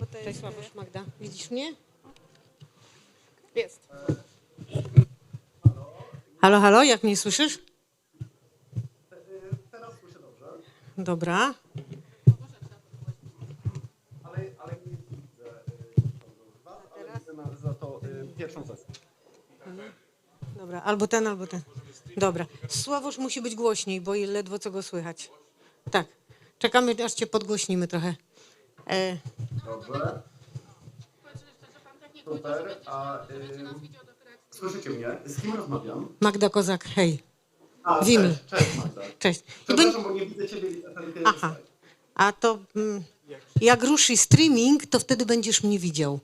Cześć Sławosz, Magda. Widzisz mnie? Jest. Halo, halo, jak mnie słyszysz? Teraz słyszę dobrze. Dobra. Ale nie widzę ale widzę za to pierwszą sesję. Dobra, albo ten, albo ten. Dobra. Sławosz musi być głośniej, bo ledwo co go słychać. Tak. Czekamy, aż cię podgłośnimy trochę. Dobrze. Super. Słyszycie mnie? Z kim rozmawiam? Magda Kozak, hej. A, Wimy. cześć Magda. Cześć. Przepraszam, bo nie widzę ciebie. Aha. A to jak ruszy streaming, to wtedy będziesz mnie widział.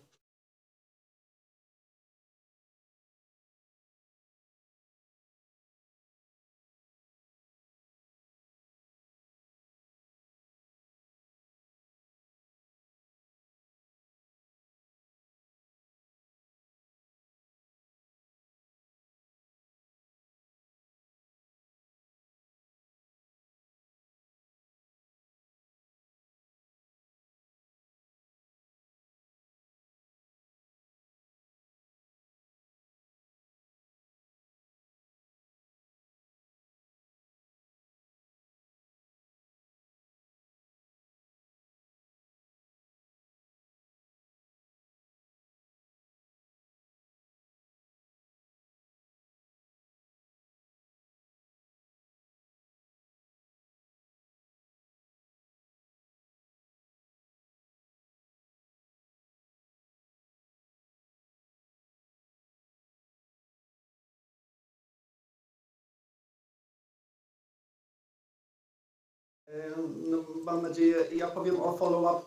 No, mam nadzieję, ja powiem o follow-up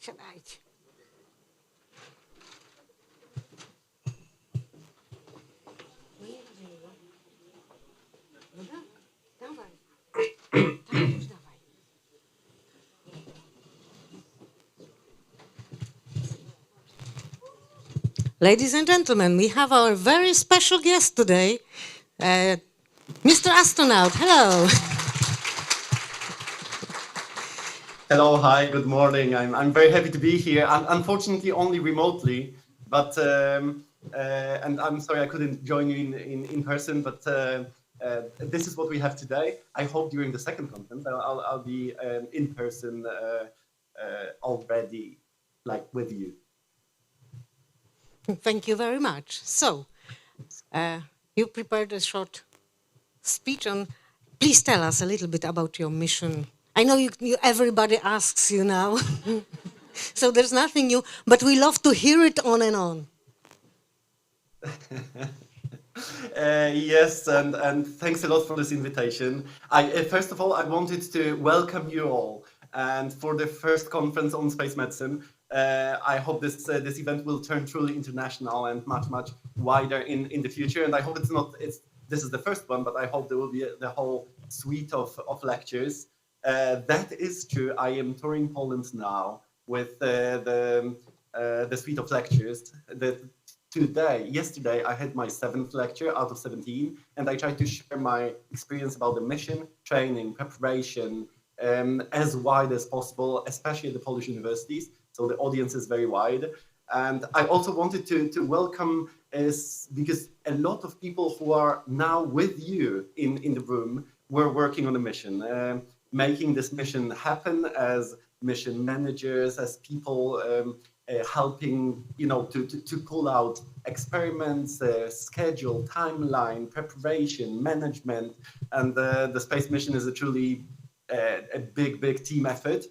Siadajcie. No nie będziemy go. Dobra? Dawaj. Tak, już dawaj. Ladies and gentlemen, we have our very special guest today, Mr. Astronaut. Hello. Hello, hi, good morning. I'm very happy to be here. Unfortunately, only remotely, but and I'm sorry I couldn't join you in person. But this is what we have today. I hope during the second conference I'll be in person already, like with you. Thank you very much. So, you prepared a short speech on. Please tell us a little bit about your mission. I know everybody asks you now, so there's nothing new, but we love to hear it on and on. Yes, and thanks a lot for this invitation. First of all, I wanted to welcome you all, and for the first conference on space medicine. I hope this event will turn truly international and much wider in the future. And I hope this is the first one, but I hope there will be the whole suite of lectures. That is true. I am touring Poland now with the suite of lectures. Yesterday, I had my 7th lecture out of 17, and I tried to share my experience about the mission, training, preparation, as wide as possible, especially at the Polish universities. So the audience is very wide. And I also wanted to welcome because a lot of people who are now with you in the room were working on a mission, making this mission happen as mission managers, as people helping, to pull out experiments, schedule, timeline, preparation, management. And the space mission is a truly a big team effort.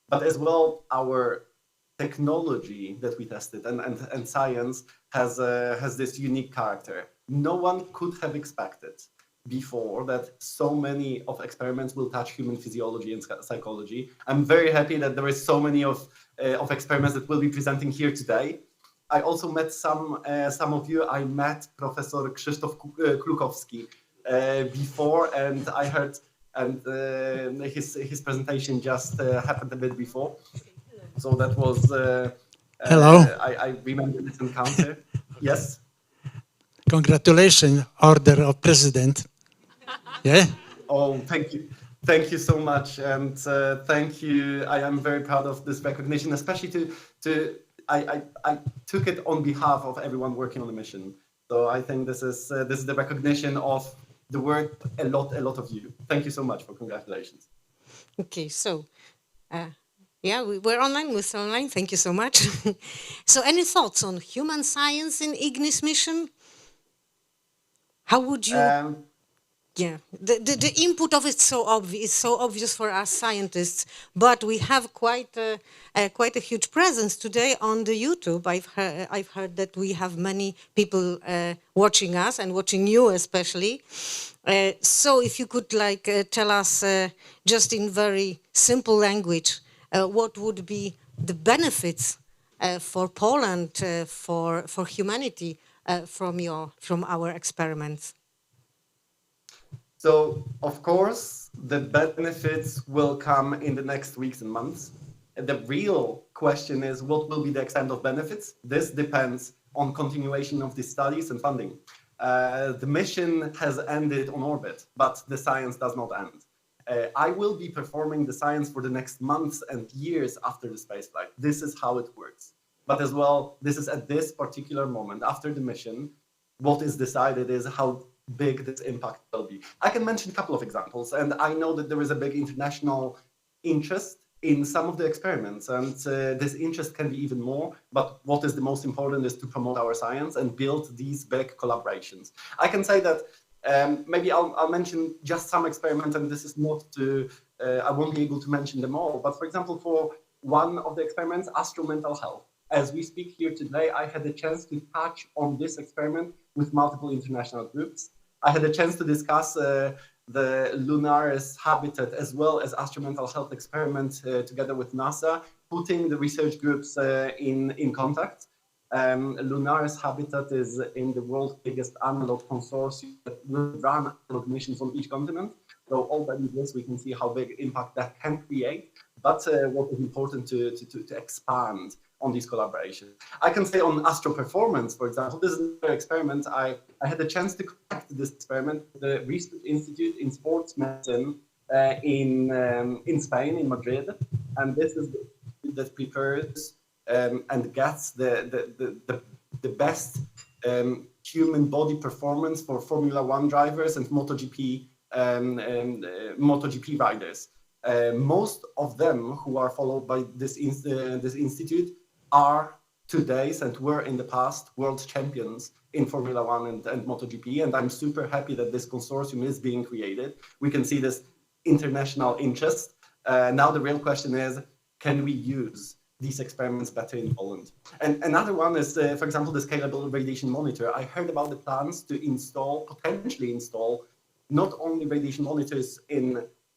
But as well, our technology that we tested and science has this unique character. No one could have expected before that so many of experiments will touch human physiology and psychology. I'm very happy that there is so many of experiments that we'll be presenting here today. I also met some of you. I met Professor Krzysztof Klukowski before, and I heard his presentation just happened a bit before. So that was hello. I remember this encounter. Yes. Congratulations, Order of President. Yeah. Oh, thank you so much, and thank you. I am very proud of this recognition, especially I took it on behalf of everyone working on the mission. So I think this is the recognition of the work a lot of you. Thank you so much for congratulations. Okay, so. Yeah, we're online. We're still online. Thank you so much. So, any thoughts on human science in IGNIS mission? How would you? Yeah, the input of it's so obvious for us scientists. But we have quite a huge presence today on the YouTube. I've heard that we have many people watching us and watching you especially. So, if you could tell us just in very simple language. What would be the benefits for Poland, for humanity, from our experiments? So, of course, the benefits will come in the next weeks and months. The real question is, what will be the extent of benefits? This depends on continuation of the studies and funding. The mission has ended on orbit, but the science does not end. I will be performing the science for the next months and years after the spaceflight. This is how it works. But as well, this is at this particular moment after the mission, what is decided is how big this impact will be. I can mention a couple of examples, and I know that there is a big international interest in some of the experiments, and this interest can be even more, but what is the most important is to promote our science and build these big collaborations. I can say that maybe I'll mention just some experiments, and this is not I won't be able to mention them all, but for example, for one of the experiments, astro-mental health. As we speak here today, I had a chance to touch on this experiment with multiple international groups. I had a chance to discuss the Lunaris habitat, as well as instrumental health experiment together with NASA, putting the research groups in contact. Lunaris habitat is in the world's biggest analog consortium that will run analog missions on each continent. So already this, we can see how big impact that can create. But what is important to expand on these collaborations. I can say on astro performance, for example, this is another experiment. I had a chance to conduct this experiment with the Research Institute in Sports Medicine in Spain, in Madrid. And this is that prepares and gets the best human body performance for Formula One drivers and MotoGP riders. Most of them who are followed by this institute are today's and were in the past world champions in Formula One and MotoGP. And I'm super happy that this consortium is being created. We can see this international interest. Now the real question is, can we use these experiments better in Poland? And another one is, for example, the scalable radiation monitor. I heard about the plans to potentially install, not only radiation monitors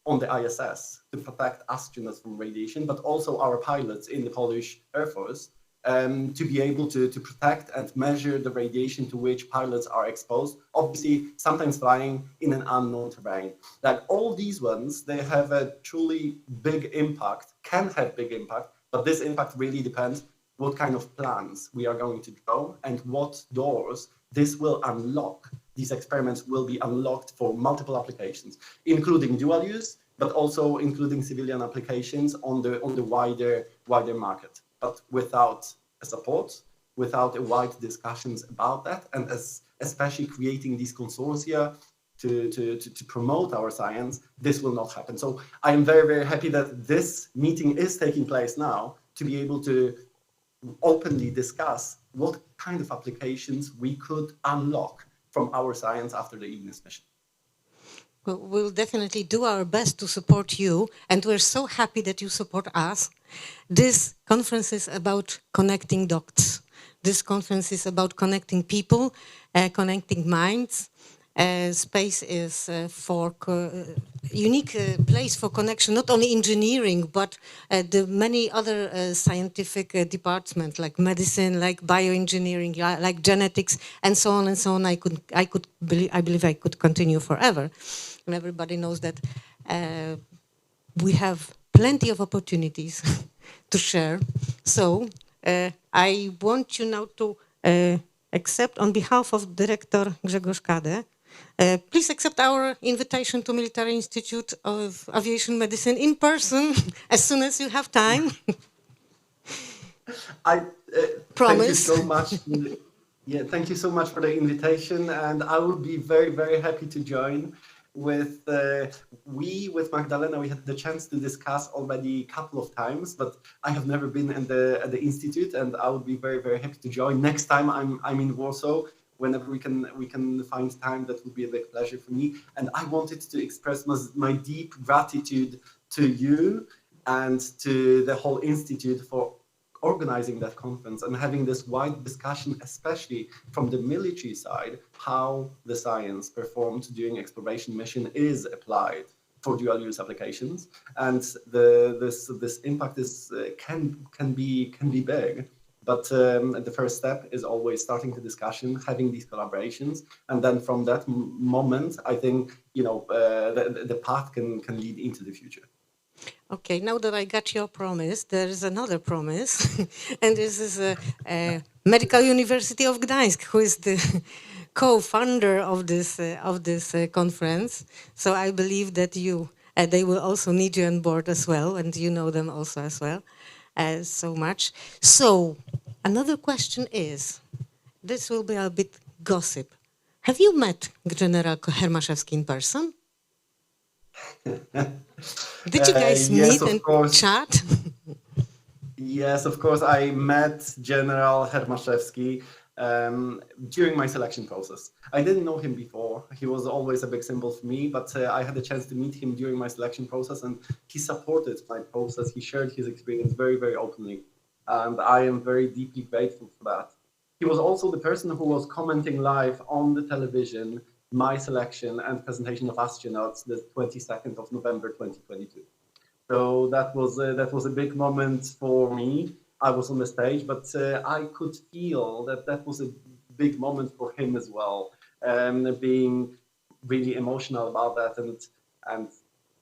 on the ISS to protect astronauts from radiation, but also our pilots in the Polish Air Force to be able to protect and measure the radiation to which pilots are exposed, obviously sometimes flying in an unknown terrain. Like all these ones, they have a truly big impact, can have big impact, but this impact really depends what kind of plans we are going to draw and what doors this will unlock. These experiments will be unlocked for multiple applications, including dual use, but also including civilian applications on the wider market. But without a support, without a wide discussions about that, and especially creating these consortia to promote our science, this will not happen. So I am very, very happy that this meeting is taking place now to be able to openly discuss what kind of applications we could unlock from our science after the IGNIS mission. Well, we'll definitely do our best to support you, and we're so happy that you support us. This conference is about connecting dots. This conference is about connecting people, connecting minds. Space is for unique place for connection, not only engineering, but the many other scientific departments like medicine, like bioengineering, like genetics, and so on and so on. I believe I could continue forever, and everybody knows that we have plenty of opportunities to share. So I want you now to accept, on behalf of Director Grzegorz Kade, please accept our invitation to Military Institute of Aviation Medicine in person as soon as you have time. I promise. Thank you so much. Yeah, thank you so much for the invitation, and I would be very, very happy to join. With Magdalena, we had the chance to discuss already a couple of times, but I have never been at the institute, and I would be very, very happy to join. Next time I'm in Warsaw, whenever we can find time, that would be a big pleasure for me. And I wanted to express my deep gratitude to you and to the whole institute for organizing that conference and having this wide discussion, especially from the military side, how the science performed during exploration mission is applied for dual use applications, and this impact is can be big. But the first step is always starting the discussion, having these collaborations, and then from that moment, I think the path can lead into the future. Okay, now that I got your promise, there is another promise, and this is Medical University of Gdańsk, who is the co-founder of this conference. So I believe that they will also need you on board as well, and you know them also as well, so much. So another question is, this will be a bit gossip. Have you met General Hermaszewski in person? Did you guys meet and chat? Yes, of course. I met General Hermaszewski during my selection process. I didn't know him before. He was always a big symbol for me, but I had the chance to meet him during my selection process, and he supported my process. He shared his experience very, very openly, and I am very deeply grateful for that. He was also the person who was commenting live on the television my selection and presentation of astronauts the 22nd of November 2022. So that was a big moment for me. I was on the stage, but I could feel that was a big moment for him as well, being really emotional about that and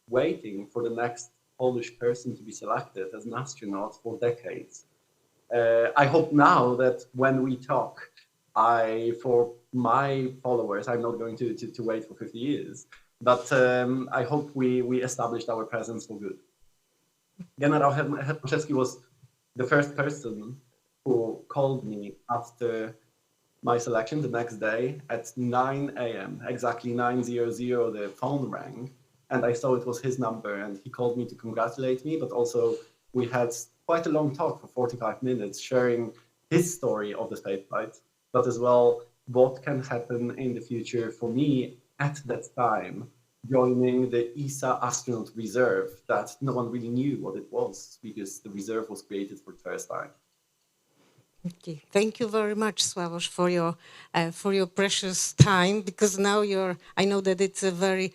waiting for the next Polish person to be selected as an astronaut for decades. I hope now that when we talk, for my followers, I'm not going to wait for 50 years, but I hope we established our presence for good. General Hermaszewski was the first person who called me after my selection the next day at 9 a.m. Exactly 9:00, the phone rang, and I saw it was his number, and he called me to congratulate me, but also we had quite a long talk for 45 minutes, sharing his story of the spaceflight, but as well what can happen in the future for me at that time, joining the ESA astronaut reserve that no one really knew what it was because the reserve was created for the first time. Okay, thank you very much, Sławosz, for your precious time, because now I know that it's a very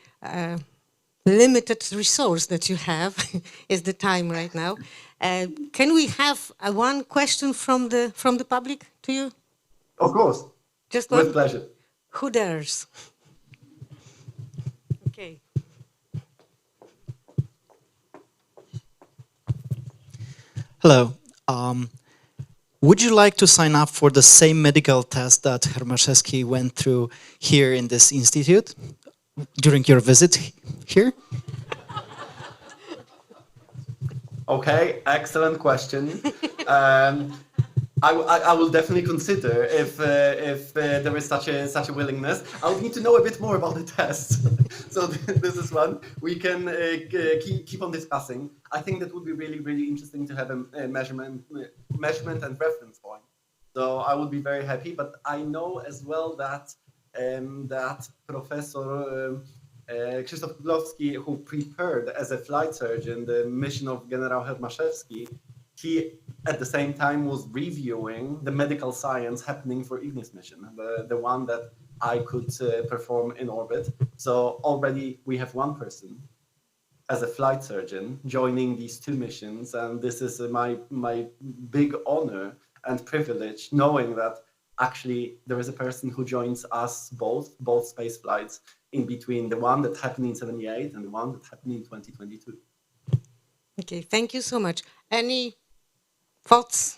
limited resource that you have is the time right now. Can we have one question from the public to you? Of course. Just with one? pleasure. Who dares? Okay. Hello. Would you like to sign up for the same medical test that Hermaszewski went through here in this institute during your visit here? Okay, excellent question. I will definitely consider if there is such a willingness. I would need to know a bit more about the test. So this is one we can keep on discussing. I think that would be really interesting to have a measurement and reference point. So I would be very happy. But I know as well that Professor Krzysztof Kutlowski, who prepared as a flight surgeon the mission of General Hermaszewski, he at the same time was reviewing the medical science happening for IGNIS mission, the one that I could perform in orbit. So already we have one person as a flight surgeon joining these two missions, and this is my big honor and privilege, knowing that actually there is a person who joins us both space flights in between the one that happened in 78 and the one that happened in 2022. Okay, thank you so much. Any thoughts?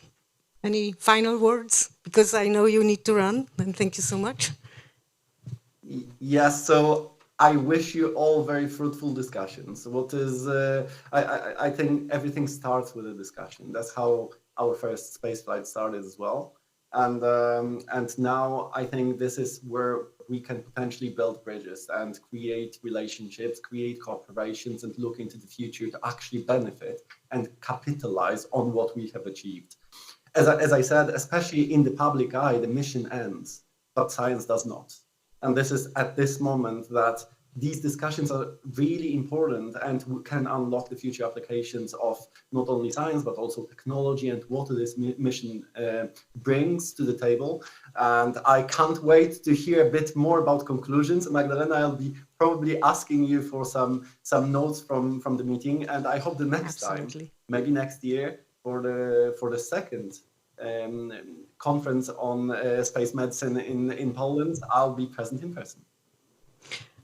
Any final words? Because I know you need to run, and thank you so much. Yes, so I wish you all very fruitful discussions. I think everything starts with a discussion. That's how our first space flight started as well. And now I think this is where we can potentially build bridges and create relationships, create cooperations, and look into the future to actually benefit and capitalize on what we have achieved. As I said, especially in the public eye, the mission ends, but science does not. And this is at this moment that these discussions are really important and can unlock the future applications of not only science, but also technology and what this mission brings to the table. And I can't wait to hear a bit more about conclusions. Magdalena, I'll be probably asking you for some notes from the meeting. And I hope the next time, maybe next year, for the second conference on space medicine in Poland, I'll be present in person.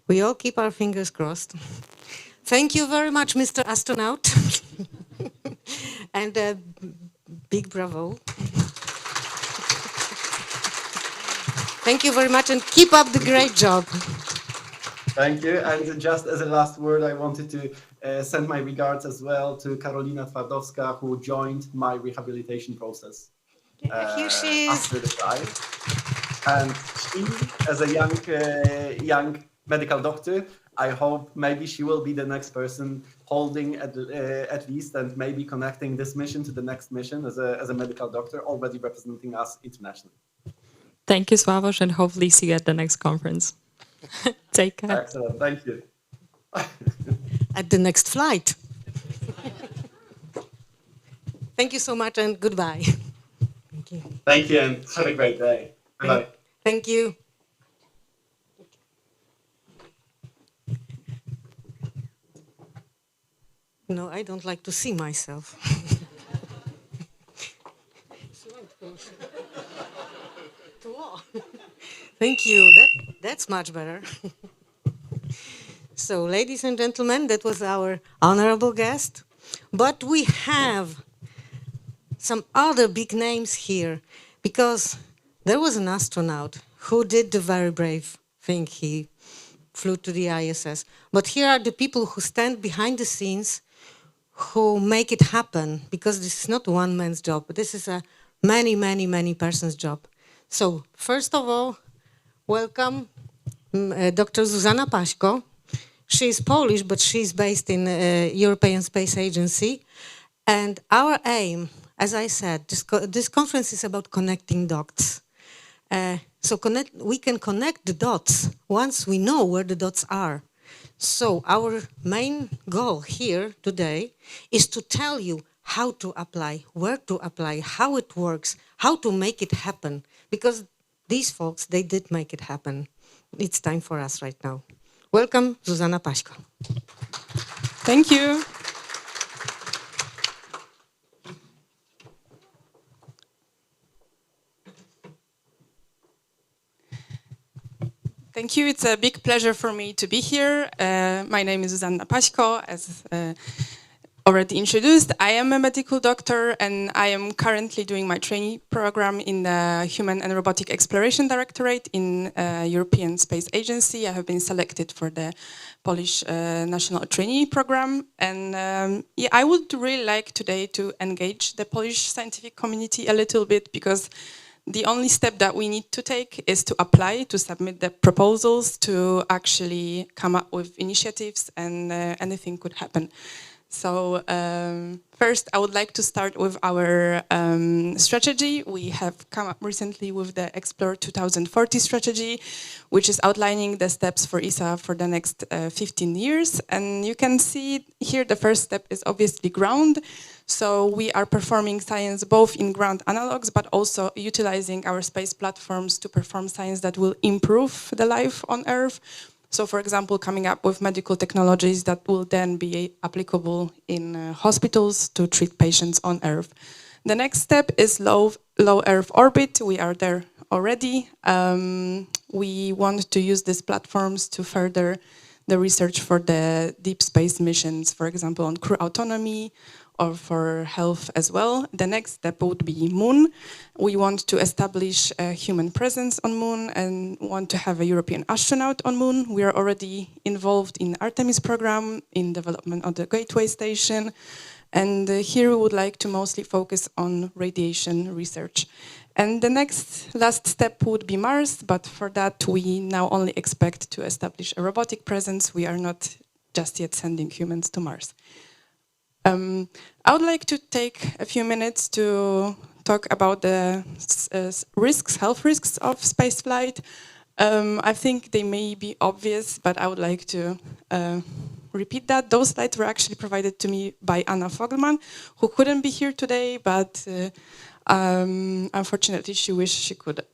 We all keep our fingers crossed. Thank you very much, Mr. Astronaut. And a big bravo. Thank you very much and keep up the great job. Thank you. And just as a last word, I wanted to send my regards as well to Karolina Twardowska, who joined my rehabilitation process Here she is. after the flight. And she, as a young medical doctor, I hope maybe she will be the next person holding at least and maybe connecting this mission to the next mission as a medical doctor already representing us internationally. Thank you, Sławosz, and hopefully see you at the next conference. Take care. Excellent, thank you. At the next flight. Thank you so much and goodbye. Thank you. Thank you and have a great day. Bye-bye. Thank you. No, I don't like to see myself. Thank you. That's much better. So, ladies and gentlemen, that was our honorable guest. But we have some other big names here, because there was an astronaut who did the very brave thing. He flew to the ISS. But here are the people who stand behind the scenes, who make it happen, because this is not one man's job, but this is a many persons' job. So, first of all, welcome Dr. Zuzanna Paśko. She is Polish, but she's based in European Space Agency. And our aim, as I said, this conference is about connecting dots. We can connect the dots once we know where the dots are. So our main goal here today is to tell you how to apply, where to apply, how it works, how to make it happen. Because these folks, they did make it happen. It's time for us right now. Welcome, Zuzanna Paśko. Thank you. Thank you. It's a big pleasure for me to be here. My name is Zuzanna Paśko, as already introduced. I am a medical doctor, and I am currently doing my trainee program in the Human and Robotic Exploration Directorate in European Space Agency. I have been selected for the Polish National Trainee Program, and I would really like today to engage the Polish scientific community a little bit, because the only step that we need to take is to apply, to submit the proposals, to actually come up with initiatives, and anything could happen. So first, I would like to start with our strategy. We have come up recently with the Explore 2040 strategy, which is outlining the steps for ESA for the next 15 years. And you can see here the first step is obviously ground. So we are performing science both in ground analogs, but also utilizing our space platforms to perform science that will improve the life on Earth. So, for example, coming up with medical technologies that will then be applicable in hospitals to treat patients on Earth. The next step is low Earth orbit. We are there already. We want to use these platforms to further the research for the deep space missions, for example, on crew autonomy, or for health as well. The next step would be Moon. We want to establish a human presence on Moon and want to have a European astronaut on Moon. We are already involved in Artemis program, in development of the Gateway Station. And here we would like to mostly focus on radiation research. And the last step would be Mars, but for that we now only expect to establish a robotic presence. We are not just yet sending humans to Mars. I would like to take a few minutes to talk about the health risks of spaceflight. I think they may be obvious, but I would like to repeat that. Those slides were actually provided to me by Anna Fogelman, who couldn't be here today, but unfortunately she wished she could.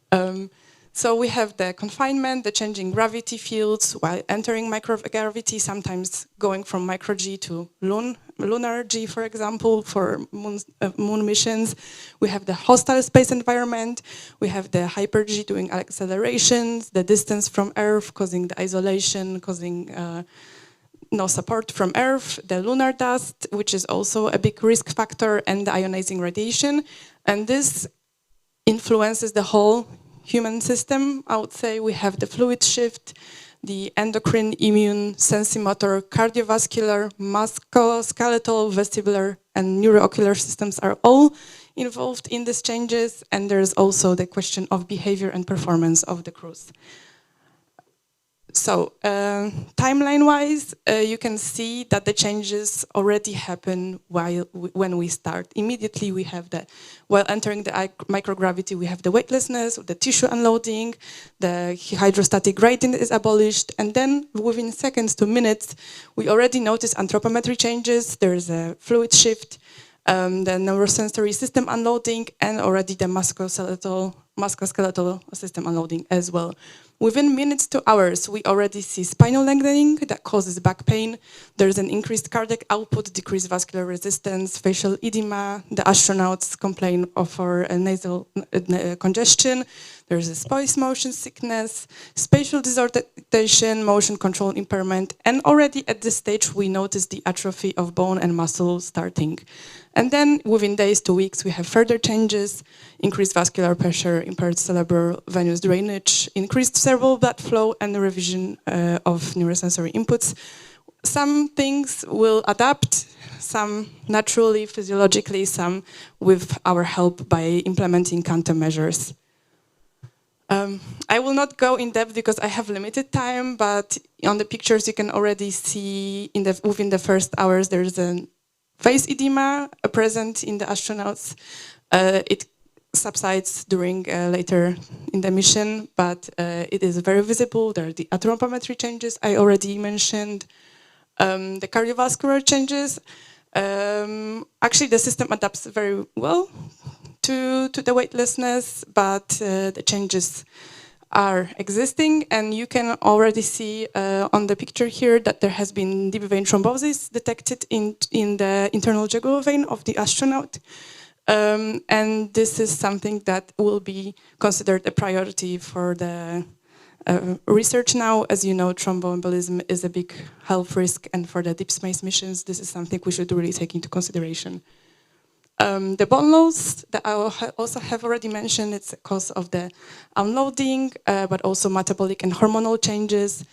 So we have the confinement, the changing gravity fields while entering microgravity, sometimes going from micro-G to lunar G, for example, for moon missions. We have the hostile space environment. We have the hyper-G doing accelerations, the distance from Earth causing the isolation, causing no support from Earth, the lunar dust, which is also a big risk factor, and the ionizing radiation. And this influences the whole human system. I would say we have the fluid shift, the endocrine, immune, sensomotor, cardiovascular, musculoskeletal, vestibular, and neuroocular systems are all involved in these changes. And there's also the question of behavior and performance of the crews. So timeline-wise, you can see that the changes already happen when we start. Immediately we have while entering the microgravity, we have the weightlessness, the tissue unloading, the hydrostatic gradient is abolished, and then within seconds to minutes, we already notice anthropometry changes, there's a fluid shift, the neurosensory system unloading, and already the musculoskeletal musculoskeletal system unloading as well. Within minutes to hours, we already see spinal lengthening that causes back pain. There's an increased cardiac output, decreased vascular resistance, facial edema. The astronauts complain of nasal congestion. There's a space motion sickness, spatial disorientation, motion control impairment, and already at this stage we notice the atrophy of bone and muscle starting. And then within days to weeks we have further changes, increased vascular pressure, impaired cerebral venous drainage, increased cerebral blood flow, and the revision of neurosensory inputs. Some things will adapt, some naturally, physiologically, some with our help by implementing countermeasures. I will not go in depth because I have limited time, but on the pictures you can already see within the first hours there's a face edema present in the astronauts. It subsides during later in the mission, but it is very visible. There are the anthropometry changes I already mentioned, the cardiovascular changes. Actually, the system adapts very well to the weightlessness, but the changes are existing, and you can already see on the picture here that there has been deep vein thrombosis detected in the internal jugular vein of the astronaut. And this is something that will be considered a priority for the research now. As you know, thromboembolism is a big health risk, and for the deep space missions, this is something we should really take into consideration. The bone loss that I also have already mentioned, it's a cause of the unloading, but also metabolic and hormonal changes,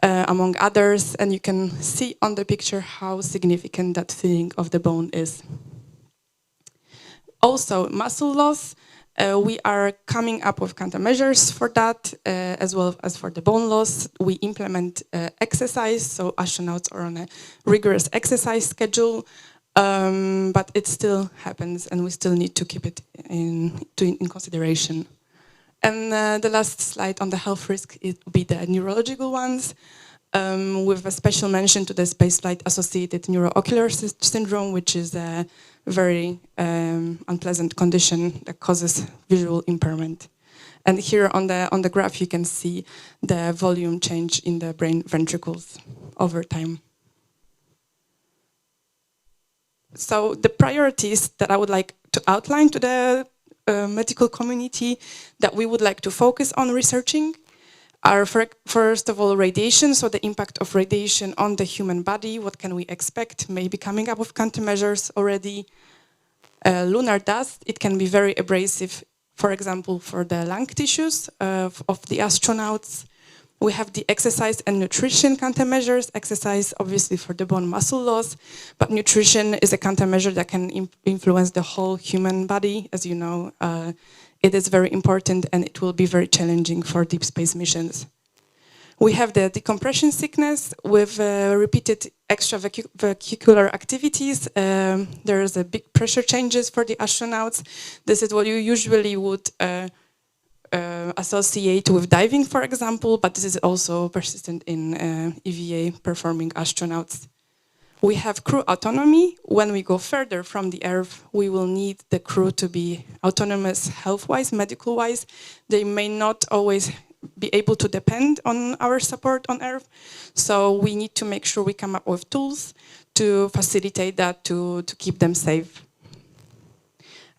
among others. And you can see on the picture how significant that thinning of the bone is. Also, muscle loss. We are coming up with countermeasures for that, as well as for the bone loss. We implement exercise, so astronauts are on a rigorous exercise schedule. But it still happens, and we still need to keep it in consideration. And the last slide on the health risk, it will be the neurological ones, with a special mention to the spaceflight-associated neuroocular syndrome, which is a very unpleasant condition that causes visual impairment. And here on the graph, you can see the volume change in the brain ventricles over time. So the priorities that I would like to outline to the medical community that we would like to focus on researching are, first of all, radiation, so the impact of radiation on the human body. What can we expect? Maybe coming up with countermeasures already. Lunar dust, it can be very abrasive, for example, for the lung tissues of the astronauts. We have the exercise and nutrition countermeasures. Exercise, obviously, for the bone muscle loss, but nutrition is a countermeasure that can influence the whole human body. As you know, it is very important, and it will be very challenging for deep space missions. We have the decompression sickness with repeated extravehicular activities. There is a big pressure changes for the astronauts. This is what you usually would associate with diving, for example, but this is also persistent in EVA performing astronauts. We have crew autonomy. When we go further from the Earth, we will need the crew to be autonomous health-wise, medical-wise. They may not always be able to depend on our support on Earth, so we need to make sure we come up with tools to facilitate that, to keep them safe.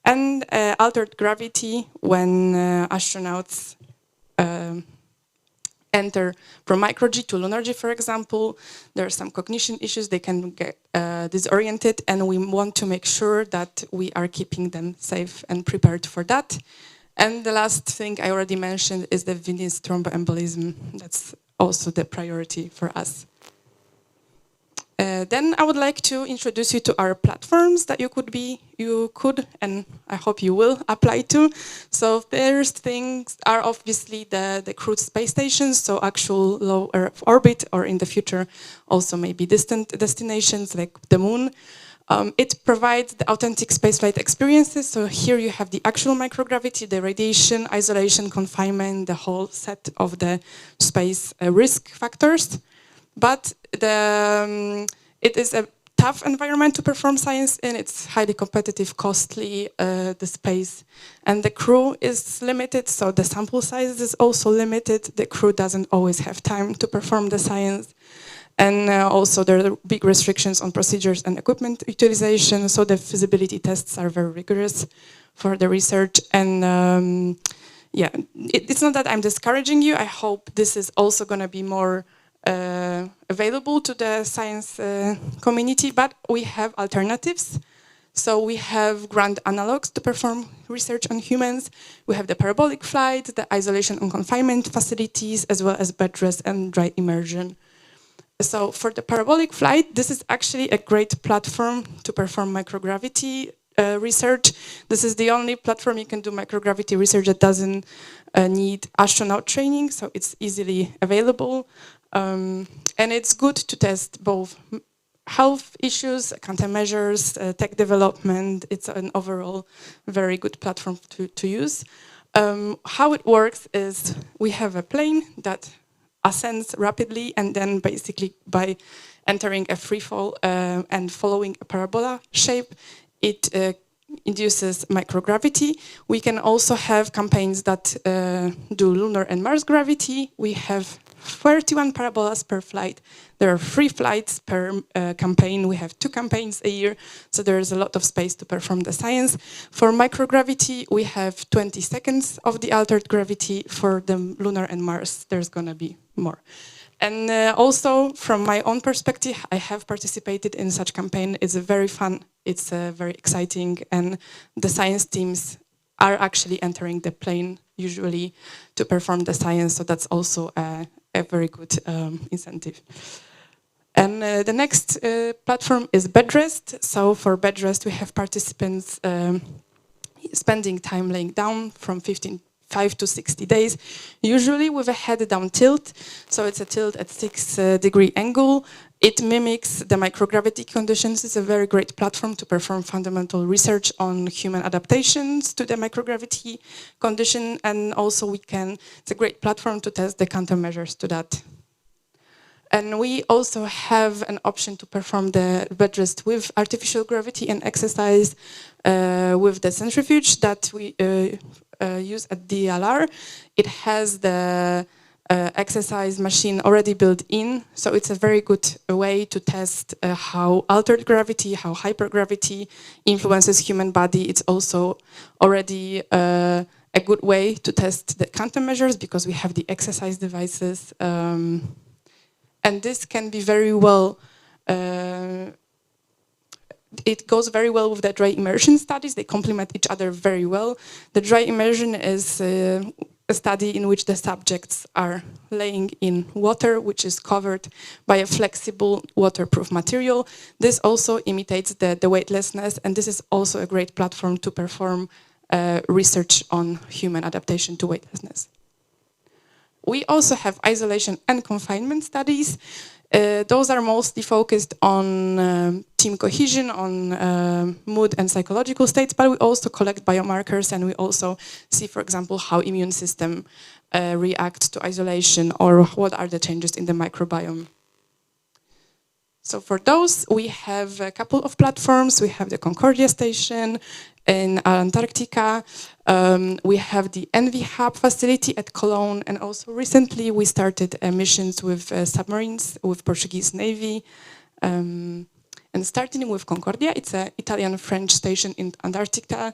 And altered gravity, when astronauts enter from micro-G to lunar G, for example, there are some cognition issues, they can get disoriented, and we want to make sure that we are keeping them safe and prepared for that. And the last thing I already mentioned is the venous thromboembolism. That's also the priority for us. Then I would like to introduce you to our platforms that you could, and I hope you will apply to. So first things are obviously the crewed space stations, so actual low Earth orbit, or in the future also maybe distant destinations like the moon. It provides the authentic spaceflight experiences. So here you have the actual microgravity, the radiation, isolation, confinement, the whole set of the space risk factors. But it is a tough environment to perform science in. It's highly competitive, costly, the space. And the crew is limited, so the sample size is also limited. The crew doesn't always have time to perform the science. And also there are big restrictions on procedures and equipment utilization, so the feasibility tests are very rigorous for the research. And yeah, it's not that I'm discouraging you. I hope this is also going to be more available to the science community, but we have alternatives. So we have grant analogs to perform research on humans. We have the parabolic flight, the isolation and confinement facilities, as well as bed rest and dry immersion. So for the parabolic flight, this is actually a great platform to perform microgravity research. This is the only platform you can do microgravity research that doesn't need astronaut training, so it's easily available. And it's good to test both health issues, countermeasures, tech development. It's an overall very good platform to use. How it works is we have a plane that ascends rapidly, and then basically by entering a free fall and following a parabola shape, it induces microgravity. We can also have campaigns that do lunar and Mars gravity. We have 31 parabolas per flight. There are 3 flights per campaign. We have 2 campaigns a year, so there is a lot of space to perform the science. For microgravity, we have 20 seconds of the altered gravity. For the lunar and Mars, there's going to be more. And also, from my own perspective, I have participated in such campaign. It's very fun, it's very exciting, and the science teams are actually entering the plane usually to perform the science, so that's also a very good incentive. And the next platform is bed rest. So for bed rest, we have participants spending time laying down from 5 to 60 days, usually with a head down tilt. So it's a tilt at 6-degree angle. It mimics the microgravity conditions. It's a very great platform to perform fundamental research on human adaptations to the microgravity condition. And also it's a great platform to test the countermeasures to that. And we also have an option to perform the bed rest with artificial gravity and exercise with the centrifuge that we use at DLR. It has the exercise machine already built in, so it's a very good way to test how altered gravity, how hypergravity influences human body. It's also already a good way to test the countermeasures because we have the exercise devices. And this can be very well, it goes very well with the dry immersion studies. They complement each other very well. The dry immersion is a study in which the subjects are laying in water, which is covered by a flexible waterproof material. This also imitates the weightlessness, and this is also a great platform to perform research on human adaptation to weightlessness. We also have isolation and confinement studies. Those are mostly focused on team cohesion, on mood and psychological states, but we also collect biomarkers, and we also see, for example, how immune system reacts to isolation, or what are the changes in the microbiome. So for those, we have a couple of platforms. We have the Concordia station in Antarctica. We have the Envy Hub facility at Cologne, and also recently we started missions with submarines with Portuguese Navy. And starting with Concordia, it's an Italian-French station in Antarctica.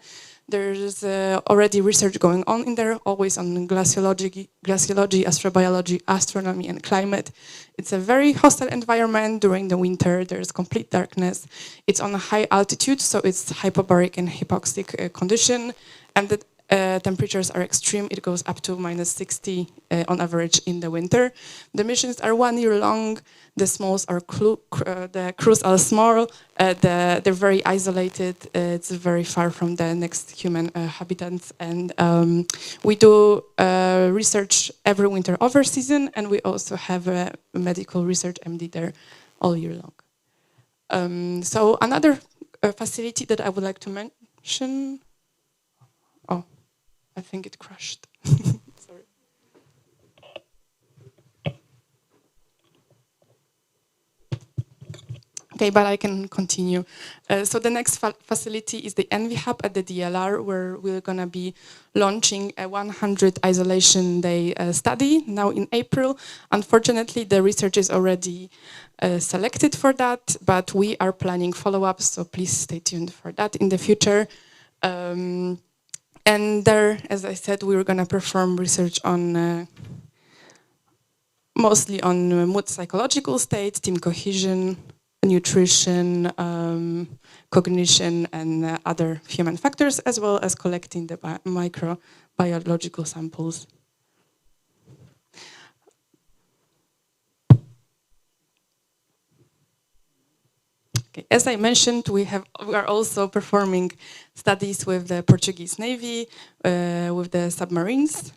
There's already research going on in there, always on glaciology, astrobiology, astronomy, and climate. It's a very hostile environment during the winter. There's complete darkness. It's on a high altitude, so it's hypobaric and hypoxic condition, and the temperatures are extreme. It goes up to -60 on average in the winter. The missions are 1 year long. The smalls are the crews are small. They're very isolated. It's very far from the next human habitats, and we do research every winter over season, and we also have a medical research MD there all year long. So another facility that I would like to mention. Oh, I think it crashed. Sorry. Okay, but I can continue. So the next facility is the Envy Hub at the DLR, where we're going to be launching a 100 isolation day study now in April. Unfortunately, the research is already selected for that, but we are planning follow-ups, so please stay tuned for that in the future. And there, as I said, we're going to perform research on mostly on mood psychological state, team cohesion, nutrition, cognition, and other human factors, as well as collecting the microbiological samples. Okay. As I mentioned, we are also performing studies with the Portuguese Navy, with the submarines.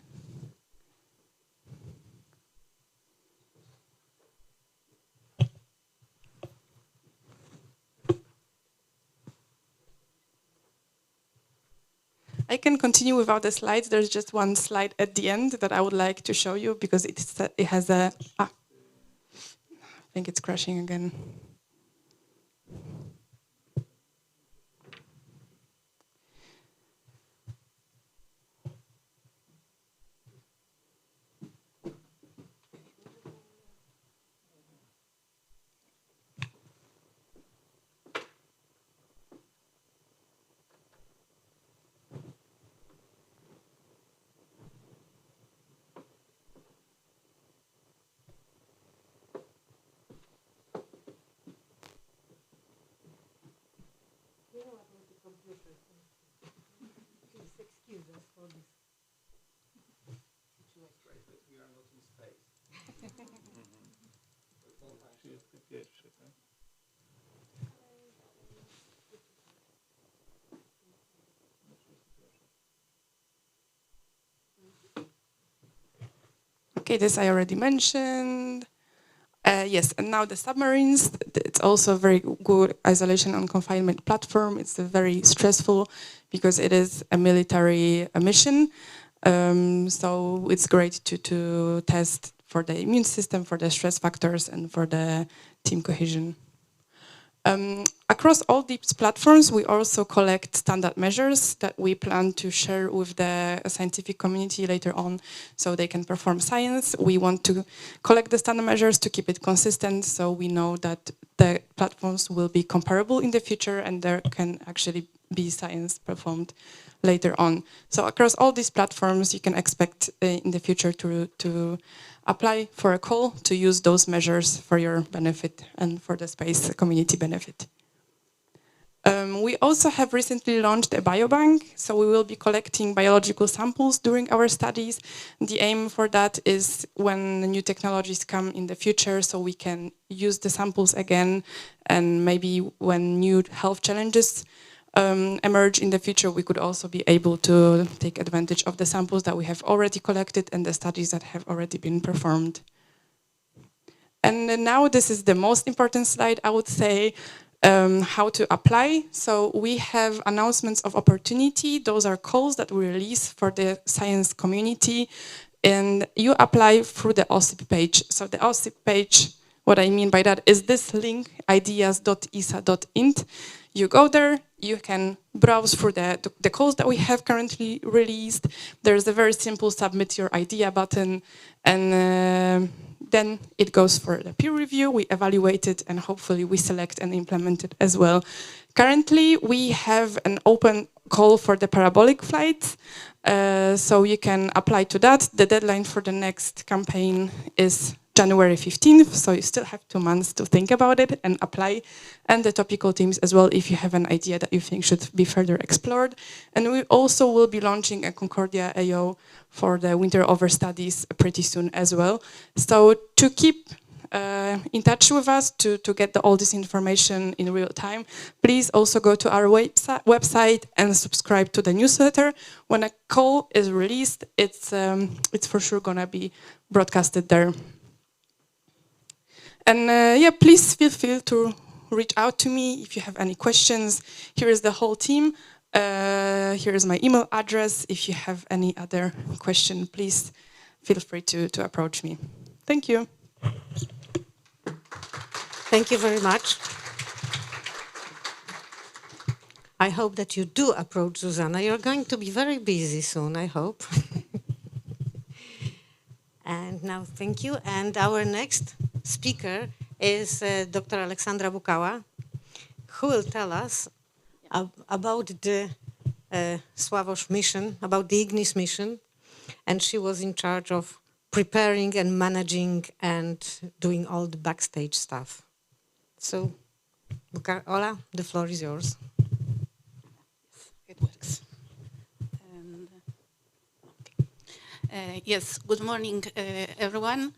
I can continue without the slides. There's just one slide at the end that I would like to show you because it has a... I think it's crashing again. Okay, this I already mentioned. Yes, and now the submarines. It's also a very good isolation and confinement platform. It's very stressful because it is a military mission. So it's great to test for the immune system, for the stress factors, and for the team cohesion. Across all these platforms, we also collect standard measures that we plan to share with the scientific community later on so they can perform science. We want to collect the standard measures to keep it consistent so we know that the platforms will be comparable in the future and there can actually be science performed later on. So across all these platforms, you can expect in the future to apply for a call to use those measures for your benefit and for the space community benefit. We also have recently launched a biobank, so we will be collecting biological samples during our studies. The aim for that is when new technologies come in the future, so we can use the samples again, and maybe when new health challenges emerge in the future, we could also be able to take advantage of the samples that we have already collected and the studies that have already been performed. And now this is the most important slide, I would say. How to apply. So we have announcements of opportunity. Those are calls that we release for the science community. And you apply through the OSIP page. So the OSIP page, what I mean by that is this link, ideas.isa.int. You go there, you can browse through the calls that we have currently released. There's a very simple submit your idea button, and then it goes for the peer review, we evaluate it, and hopefully we select and implement it as well. Currently, we have an open call for the parabolic flights, so you can apply to that. The deadline for the next campaign is January 15th, so you still have 2 months to think about it and apply, and the topical teams as well if you have an idea that you think should be further explored. And we also will be launching a Concordia AO for the winter over studies pretty soon as well. So to keep in touch with us, to get all this information in real time, please also go to our website and subscribe to the newsletter. When a call is released, it's for sure gonna be broadcasted there. And yeah, please feel free to reach out to me if you have any questions. Here is the whole team. Here is my email address. If you have any other question, please feel free to approach me. Thank you. Thank you very much. I hope that you do approach Zuzanna. You're going to be very busy soon, I hope. And now, thank you. And our next speaker is Dr. Aleksandra Bukała, who will tell us about the Sławosz mission, about the IGNIS mission. And she was in charge of preparing and managing and doing all the backstage stuff. So, Ola, the floor is yours. It works. And, okay. Yes, good morning, everyone.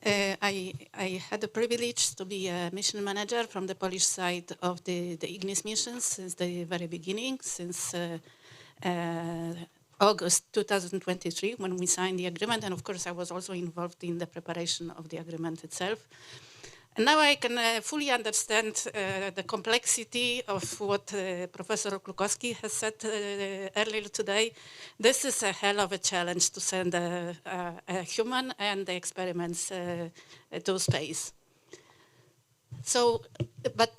I had the privilege to be a mission manager from the Polish side of the IGNIS missions since the very beginning, since August 2023, when we signed the agreement. And of course, I was also involved in the preparation of the agreement itself. And now I can fully understand the complexity of what Professor Klukowski has said earlier today. This is a hell of a challenge to send a human and the experiments to space. So, but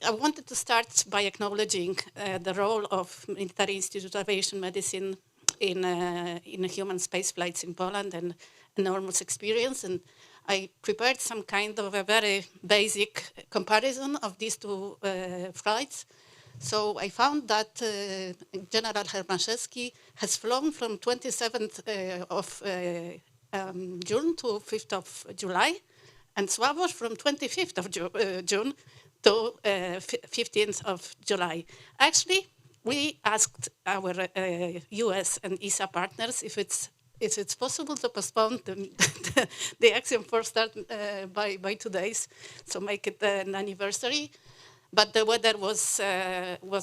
I wanted to start by acknowledging the role of Military Institute of Aviation Medicine in human space flights in Poland, and enormous experience. And I prepared some kind of a very basic comparison of these two flights. So I found that General Hermaszewski has flown from 27th of June to 5th of July, and Sławosz from 25th of June to 15th of July. Actually, we asked our US and ESA partners if it's possible to postpone the Axiom 4 start by 2 days, so make it an anniversary. But the weather was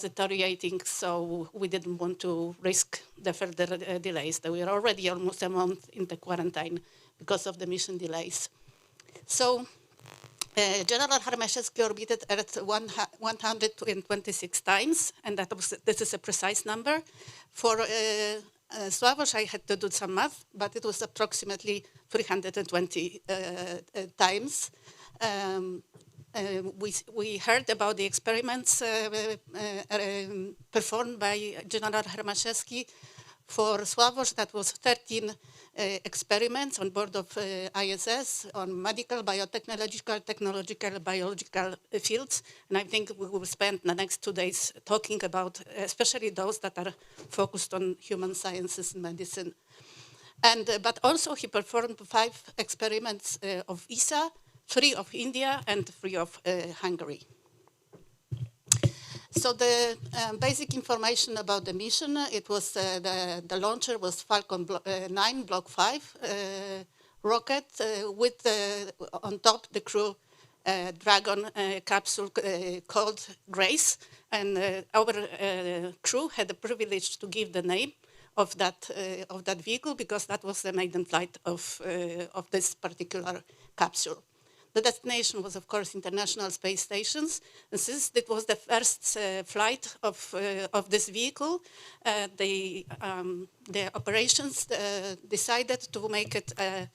deteriorating, so we didn't want to risk the further delays. We were already almost a month in the quarantine because of the mission delays. So General Hermaszewski orbited Earth 126 times, and this is a precise number. For Sławosz, I had to do some math, but it was approximately 320 times. We heard about the experiments performed by General Hermaszewski. For Sławosz, that was 13 experiments on board of ISS on medical, biotechnological, technological, biological fields. And I think we will spend the next 2 days talking about especially those that are focused on human sciences and medicine. And, but also he performed 5 experiments of ESA, 3 of India, and 3 of Hungary. So the basic information about the mission, it was the launcher was Falcon 9 Block 5 rocket with on top the crew Dragon capsule called Grace, and our crew had the privilege to give the name of that vehicle because that was the maiden flight of this particular capsule. The destination was, of course, International Space Stations. And since it was the first flight of this vehicle, the operations decided to make it a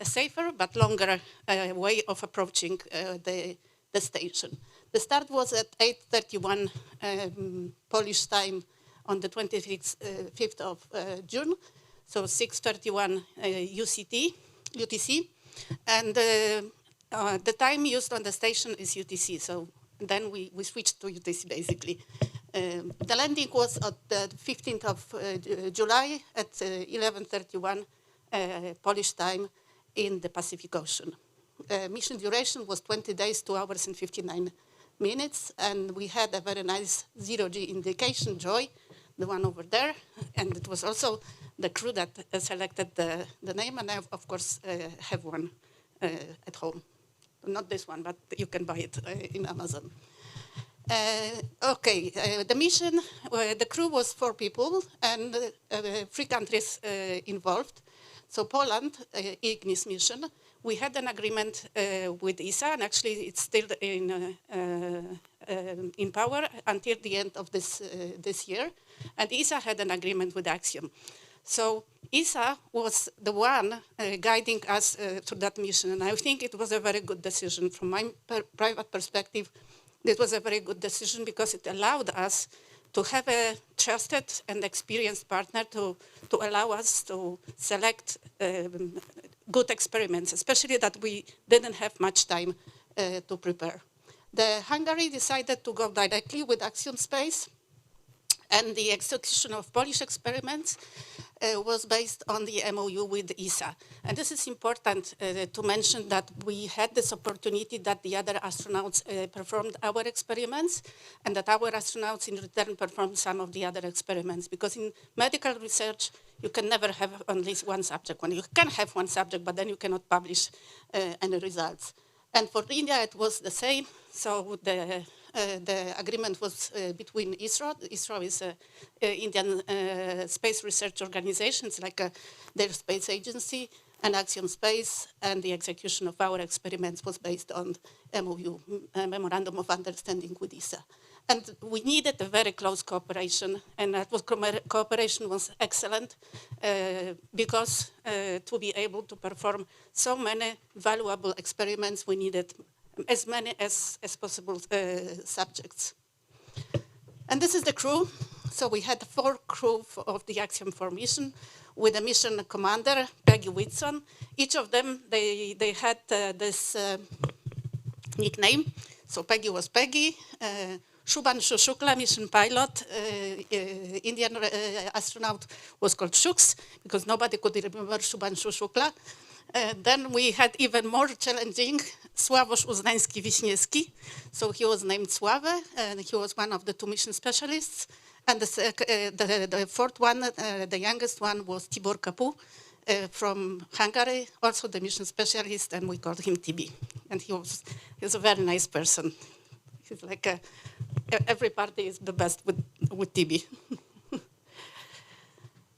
safer but longer way of approaching the station. The start was at 8:31 Polish time on the 25th of June, so 6:31 UTC, and the time used on the station is UTC, so then we switched to UTC basically. The landing was at the 15th of July at 11:31 Polish time in the Pacific Ocean. Mission duration was 20 days, 2 hours and 59 minutes, and we had a very nice zero-G indication, Joy, the one over there, and it was also the crew that selected the name, and I, of course, have one at home. Not this one, but you can buy it in Amazon. The mission, the crew was 4 people and 3 countries involved. So Poland, IGNIS mission, we had an agreement with ESA, and actually it's still in power until the end of this year. And ESA had an agreement with Axiom. So ESA was the one guiding us through that mission, and I think it was a very good decision. From my private perspective, it was a very good decision because it allowed us to have a trusted and experienced partner to allow us to select good experiments, especially that we didn't have much time to prepare. Hungary decided to go directly with Axiom Space, and the execution of Polish experiments was based on the MOU with ESA. And this is important to mention that we had this opportunity that the other astronauts performed our experiments, and that our astronauts in return performed some of the other experiments. Because in medical research, you can never have only one subject. When you can have one subject, but then you cannot publish any results. And for India, it was the same. So the agreement was between ISRO. ISRO is an Indian space research organization. It's like their space agency, and Axiom Space, and the execution of our experiments was based on MOU, Memorandum of Understanding with ESA. And we needed a very close cooperation, and that cooperation was excellent because to be able to perform so many valuable experiments, we needed as many as possible subjects. And this is the crew. So we had 4 crew of the Axiom 4 mission with a mission commander, Peggy Whitson. Each of them, they had this nickname. So Peggy was Peggy. Shubhanshu Shukla, mission pilot, Indian astronaut, was called Shuks because nobody could remember Shubhanshu Shukla. Then we had even more challenging Sławosz Uznański Wiśniewski. So he was named Sławe, and he was one of the 2 mission specialists. And the 4th one, the youngest one, was Tibor Kapu from Hungary, also the mission specialist, and we called him Tibi. And he was a very nice person. He's like every party is the best with Tibi.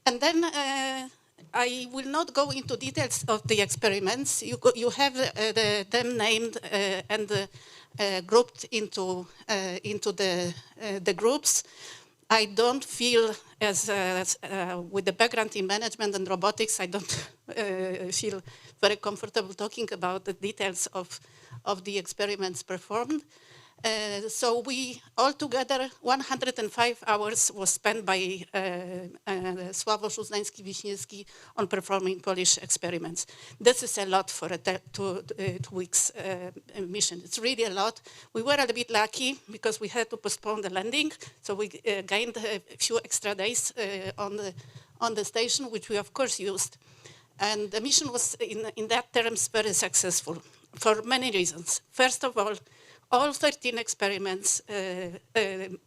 And then I will not go into details of the experiments. You have them named and grouped into the groups. I don't feel as with the background in management and robotics, I don't feel very comfortable talking about the details of the experiments performed. So we altogether 105 hours was spent by Sławosz Uznański Wiśniewski on performing Polish experiments. This is a lot for a 2 weeks mission. It's really a lot. We were a little bit lucky because we had to postpone the landing, so we gained a few extra days on the station, which we of course used. And the mission was in that terms very successful for many reasons. First of all 13 experiments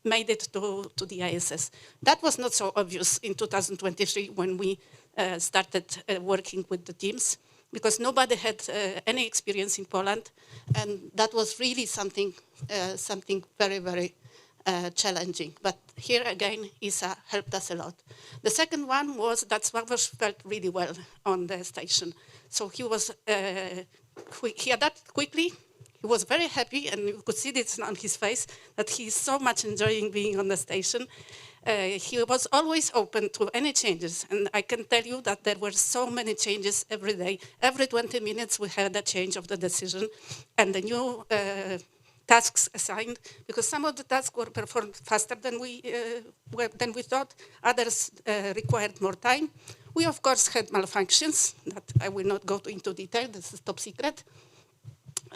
made it to the ISS. That was not so obvious in 2023 when we started working with the teams, because nobody had any experience in Poland, and that was really something very, very challenging. But here again, ESA helped us a lot. The second one was that Sławosz felt really well on the station. So he adapted quickly. He was very happy, and you could see this on his face, that he's so much enjoying being on the station. He was always open to any changes, and I can tell you that there were so many changes every day. Every 20 minutes we had a change of the decision and the new tasks assigned, because some of the tasks were performed faster than we thought, others required more time. We of course had malfunctions that I will not go into detail, this is top secret.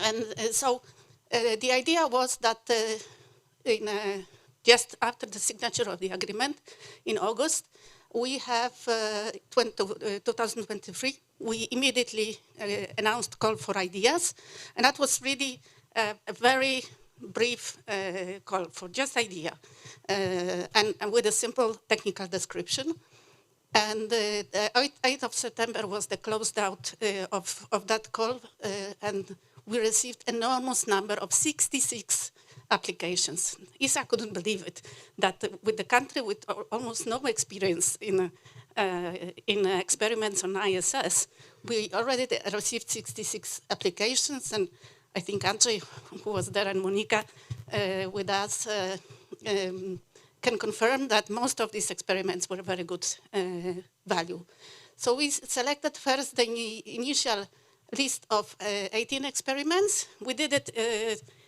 And so the idea was that just after the signature of the agreement in August, we have 2023, we immediately announced call for ideas. And that was really a very brief call for just idea and with a simple technical description. And the 8th of September was the closed out of that call, and we received an enormous number of 66 applications. ESA couldn't believe it, that with the country with almost no experience in experiments on ISS, we already received 66 applications, and I think Andrzej, who was there, and Monika with us, can confirm that most of these experiments were very good value. So we selected first the initial list of 18 experiments. We did it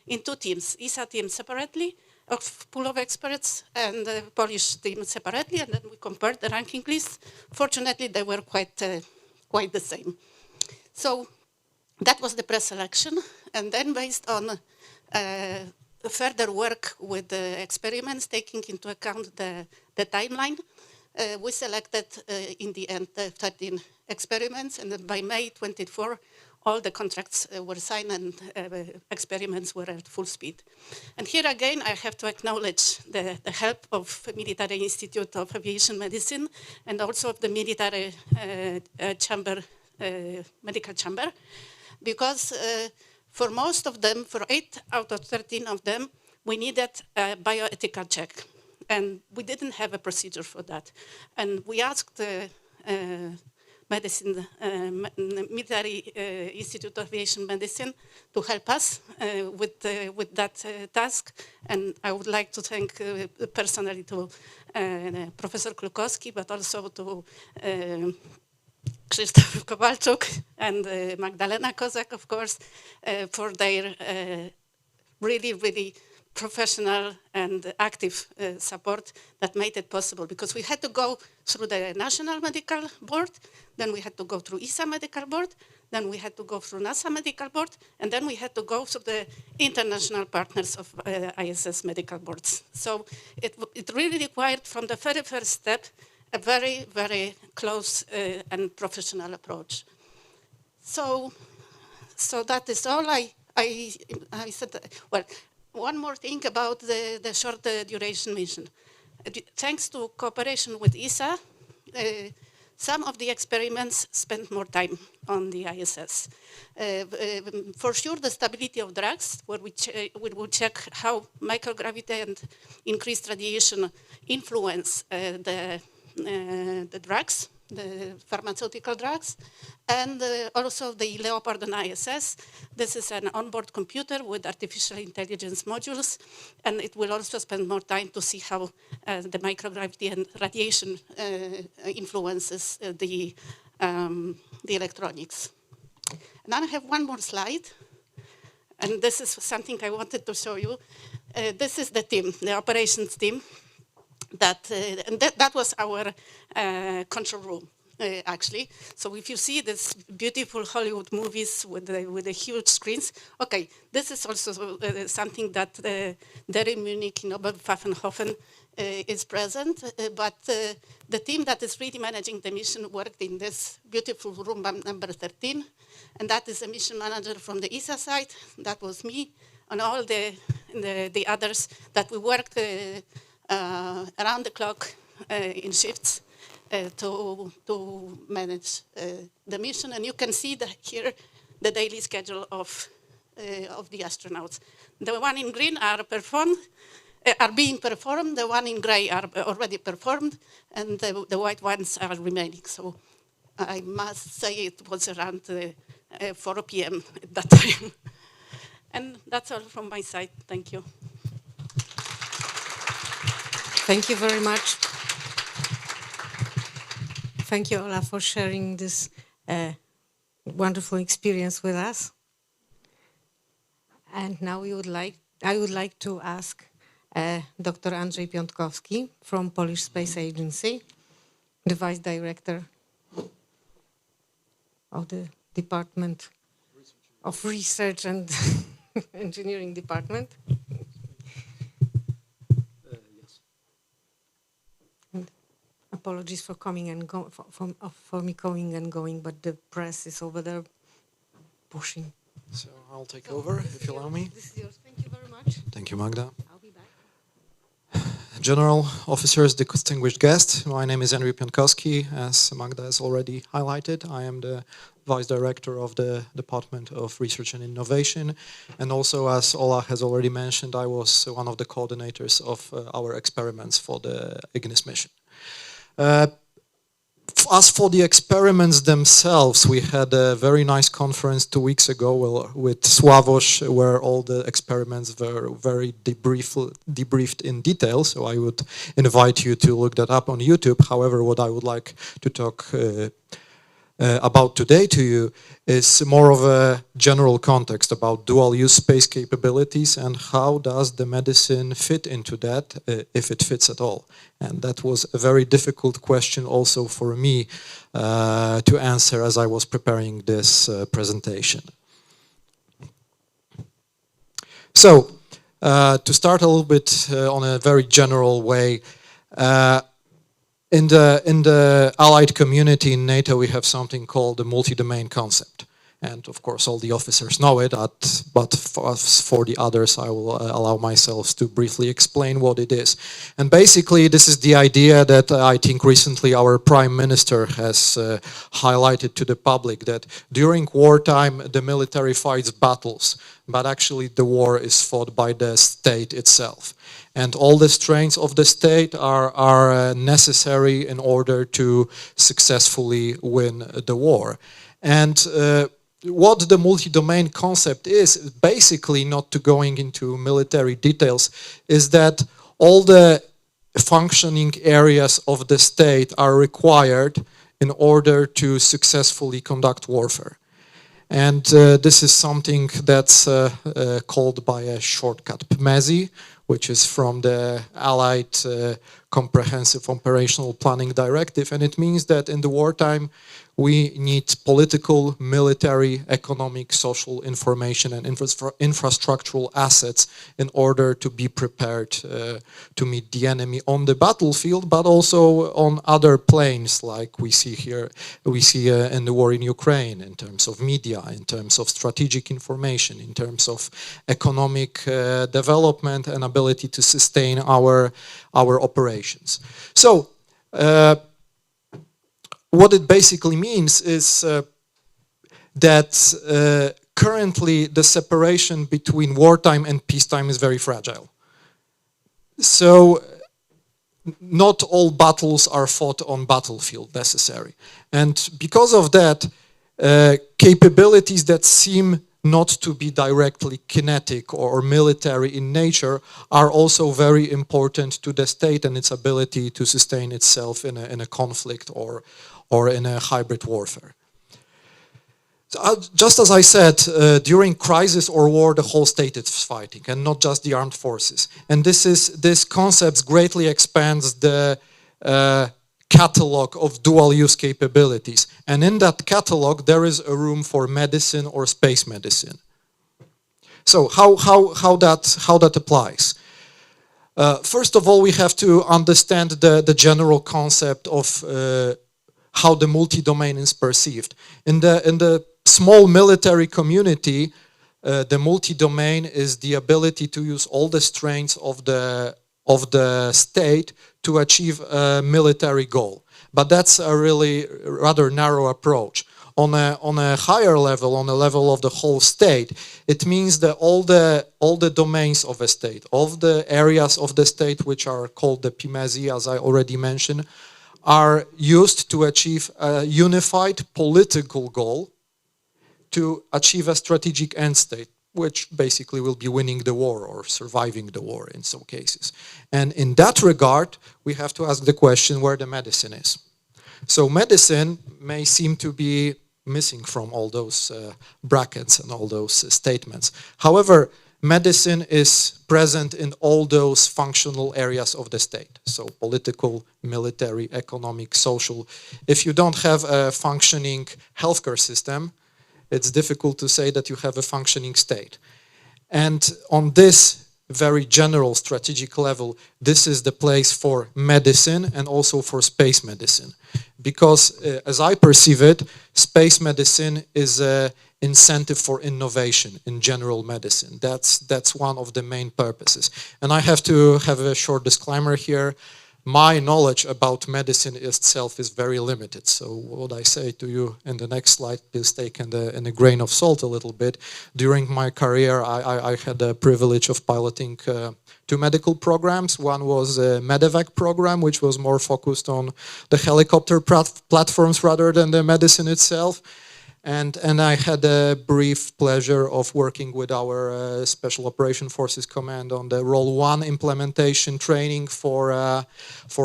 in 2 teams, ESA team separately, of pool of experts and the Polish team separately, and then we compared the ranking lists. Fortunately, they were quite the same. So that was the pre-selection, and then based on further work with the experiments, taking into account the timeline, we selected in the end 13 experiments, and then by May 24, all the contracts were signed and experiments were at full speed. And here again, I have to acknowledge the help of Military Institute of Aviation Medicine and also of the military chamber, medical chamber, because for most of them, for 8 out of 13 of them, we needed a bioethical check. And we didn't have a procedure for that. And we asked Military Institute of Aviation Medicine to help us with that task. And I would like to thank personally to Professor Klukowski, but also to Krzysztof Kowalczuk and Magdalena Kozak, of course, for their really professional and active support that made it possible, because we had to go through the National Medical Board, then we had to go through ESA Medical Board, then we had to go through NASA Medical Board, and then we had to go through the international partners of ISS Medical Boards. So it really required from the very first step a very close and professional approach. So that is all I said. Well, one more thing about the short duration mission. Thanks to cooperation with ESA, some of the experiments spent more time on the ISS. For sure, the stability of drugs, where we will check how microgravity and increased radiation influence the drugs, the pharmaceutical drugs, and also the Leopard on ISS. This is an onboard computer with artificial intelligence modules, and it will also spend more time to see how the microgravity and radiation influences the electronics. And then I have one more slide, and this is something I wanted to show you. This is the team, the operations team. That was our control room, actually. So if you see these beautiful Hollywood movies with the huge screens, okay, this is also something that there in Munich, in Oberpfaffenhofen, is present. But the team that is really managing the mission worked in this beautiful room number 13, and that is a mission manager from the ESA side. That was me, and all the others that we worked around the clock in shifts to manage the mission. And you can see here the daily schedule of the astronauts. The one in green are being performed, the one in gray are already performed, and the white ones are remaining. So I must say it was around 4 p.m. at that time. And that's all from my side. Thank you. Thank you very much. Thank you, Ola, for sharing this wonderful experience with us. And now I would like to ask Dr. Andrzej Piątkowski from Polish Space Agency, the Vice Director of the Department of Research and Engineering Department. Apologies for coming and for me coming and going, but the press is over there pushing. So I'll take over if you allow me. This is yours. Thank you very much. Thank you, Magda. I'll be back. General officers, distinguished guests, my name is Andrzej Piątkowski. As Magda has already highlighted, I am the Vice Director of the Department of Research and Innovation. And also, as Ola has already mentioned, I was one of the coordinators of our experiments for the IGNIS mission. As for the experiments themselves, we had a very nice conference 2 weeks ago with Sławosz, where all the experiments were very debriefed in detail. So I would invite you to look that up on YouTube. However, what I would like to talk about today to you is more of a general context about dual-use space capabilities and how does the medicine fit into that, if it fits at all. And that was a very difficult question also for me to answer as I was preparing this presentation. So, to start a little bit on a very general way, in the allied community in NATO, we have something called the multi-domain concept. And of course, all the officers know it, but for the others, I will allow myself to briefly explain what it is. And basically, this is the idea that I think recently our Prime Minister has highlighted to the public, that during wartime, the military fights battles, but actually the war is fought by the state itself. And all the strengths of the state are necessary in order to successfully win the war. And what the multi-domain concept is, basically, not to going into military details, is that all the functioning areas of the state are required in order to successfully conduct warfare. And this is something that's called by a shortcut PMESI, which is from the Allied Comprehensive Operational Planning Directive. And it means that in the wartime, we need political, military, economic, social information and infrastructural assets in order to be prepared to meet the enemy on the battlefield, but also on other planes, like we see here, in the war in Ukraine, in terms of media, in terms of strategic information, in terms of economic development and ability to sustain our operations. So, what it basically means is that currently the separation between wartime and peacetime is very fragile. So not all battles are fought on battlefield necessary. And because of that, capabilities that seem not to be directly kinetic or military in nature are also very important to the state and its ability to sustain itself in a conflict or in a hybrid warfare. So, just as I said, during crisis or war, the whole state is fighting, and not just the armed forces. And this concept greatly expands the catalog of dual-use capabilities. And in that catalog, there is a room for medicine or space medicine. So how that applies? First of all, we have to understand the general concept of how the multi-domain is perceived. In the small military community, the multi-domain is the ability to use all the strengths of the state to achieve a military goal. But that's a really rather narrow approach. On a higher level, on the level of the whole state, it means that all the domains of a state, all the areas of the state which are called the PMESI, as I already mentioned, are used to achieve a unified political goal, to achieve a strategic end state, which basically will be winning the war or surviving the war in some cases. And in that regard, we have to ask the question where the medicine is. So medicine may seem to be missing from all those brackets and all those statements. However, medicine is present in all those functional areas of the state. So political, military, economic, social. If you don't have a functioning healthcare system, it's difficult to say that you have a functioning state. And on this very general strategic level, this is the place for medicine and also for space medicine. Because as I perceive it, space medicine is an incentive for innovation in general medicine. That's one of the main purposes. And I have to have a short disclaimer here. My knowledge about medicine itself is very limited. So what I say to you in the next slide, please take in a grain of salt a little bit. During my career, I had the privilege of piloting two medical programs. One was a medevac program, which was more focused on the helicopter platforms rather than the medicine itself. And I had a brief pleasure of working with our Special Operation Forces Command on the Role 1 implementation training for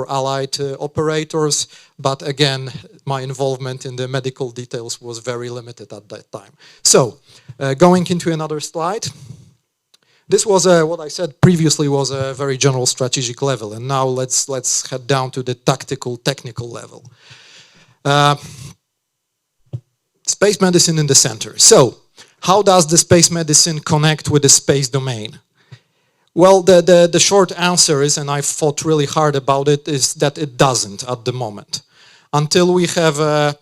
allied operators. But again, my involvement in the medical details was very limited at that time. So, going into another slide. This was what I said previously was a very general strategic level, and now let's head down to the tactical, technical level. Space medicine in the center. So, how does the space medicine connect with the space domain? Well, the short answer is, and I've thought really hard about it, is that it doesn't at the moment. Until we have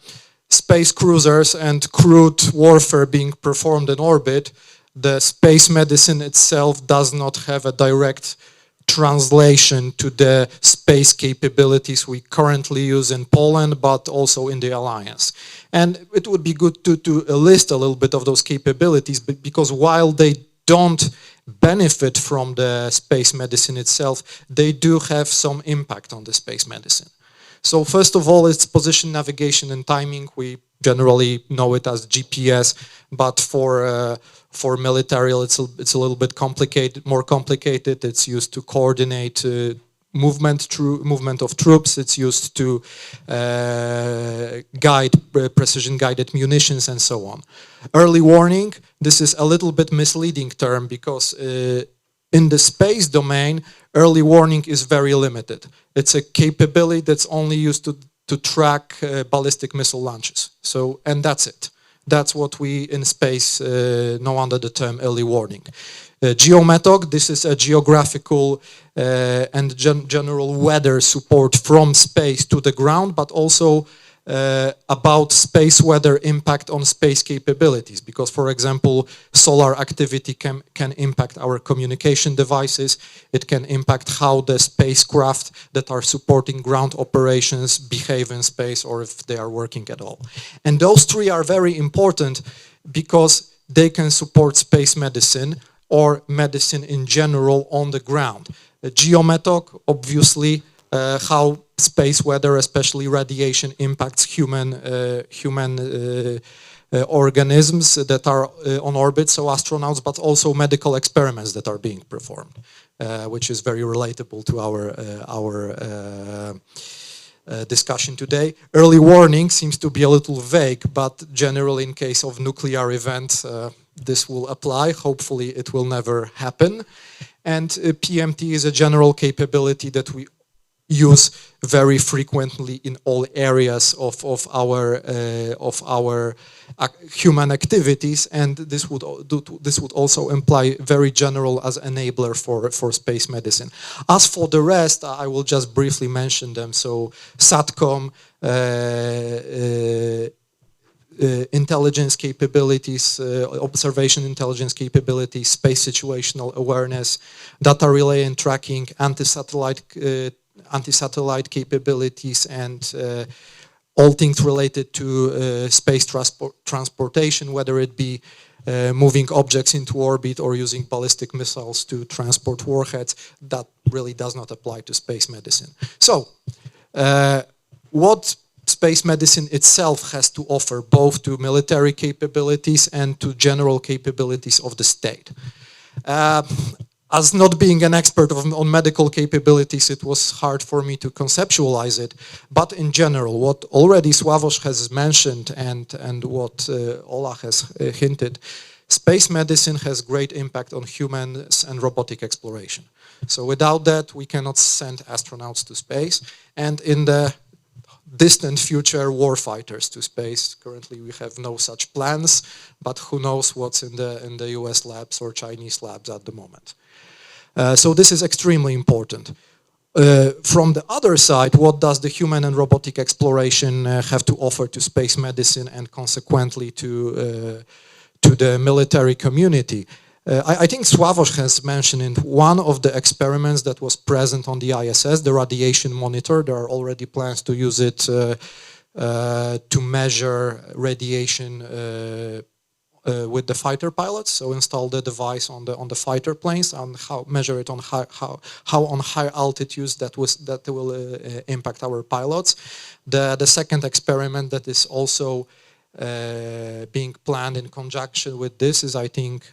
space cruisers and crewed warfare being performed in orbit, the space medicine itself does not have a direct translation to the space capabilities we currently use in Poland, but also in the Alliance. And it would be good to list a little bit of those capabilities, because while they don't benefit from the space medicine itself, they do have some impact on the space medicine. So first of all, it's position, navigation, and timing. We generally know it as GPS, but for military, it's a little bit complicated, more complicated. It's used to coordinate movement of troops. It's used to guide precision-guided munitions and so on. Early warning. This is a little bit misleading term because in the space domain, early warning is very limited. It's a capability that's only used to track ballistic missile launches. So, and that's it. That's what we in space know under the term early warning. GeoMethoc, this is a geographical and general weather support from space to the ground, but also about space weather impact on space capabilities, because, for example, solar activity can impact our communication devices. It can impact how the spacecraft that are supporting ground operations behave in space, or if they are working at all. And those three are very important because they can support space medicine or medicine in general on the ground. GeoMethoc, obviously, how space weather, especially radiation, impacts human organisms that are on orbit, so astronauts, but also medical experiments that are being performed, which is very relatable to our discussion today. Early warning seems to be a little vague, but generally in case of nuclear event, this will apply. Hopefully it will never happen. And PMT is a general capability that we use very frequently in all areas of our human activities, and this would also imply very general as enabler for space medicine. As for the rest, I will just briefly mention them. So SATCOM, intelligence capabilities, observation intelligence capabilities, space situational awareness, data relay and tracking, anti-satellite capabilities, and all things related to space transportation, whether it be moving objects into orbit or using ballistic missiles to transport warheads. That really does not apply to space medicine. So, what space medicine itself has to offer, both to military capabilities and to general capabilities of the state. As not being an expert on medical capabilities, it was hard for me to conceptualize it. But in general, what already Sławosz has mentioned and what Ola has hinted, space medicine has great impact on humans and robotic exploration. So without that, we cannot send astronauts to space. And in the distant future, warfighters to space. Currently, we have no such plans, but who knows what's in the US labs or Chinese labs at the moment. So this is extremely important. From the other side, what does the human and robotic exploration have to offer to space medicine and consequently to the military community? I think Sławosz has mentioned in one of the experiments that was present on the ISS, the radiation monitor. There are already plans to use it to measure radiation with the fighter pilots. So install the device on the fighter planes and measure it on how on high altitudes that will impact our pilots. The second experiment that is also being planned in conjunction with this is, I think,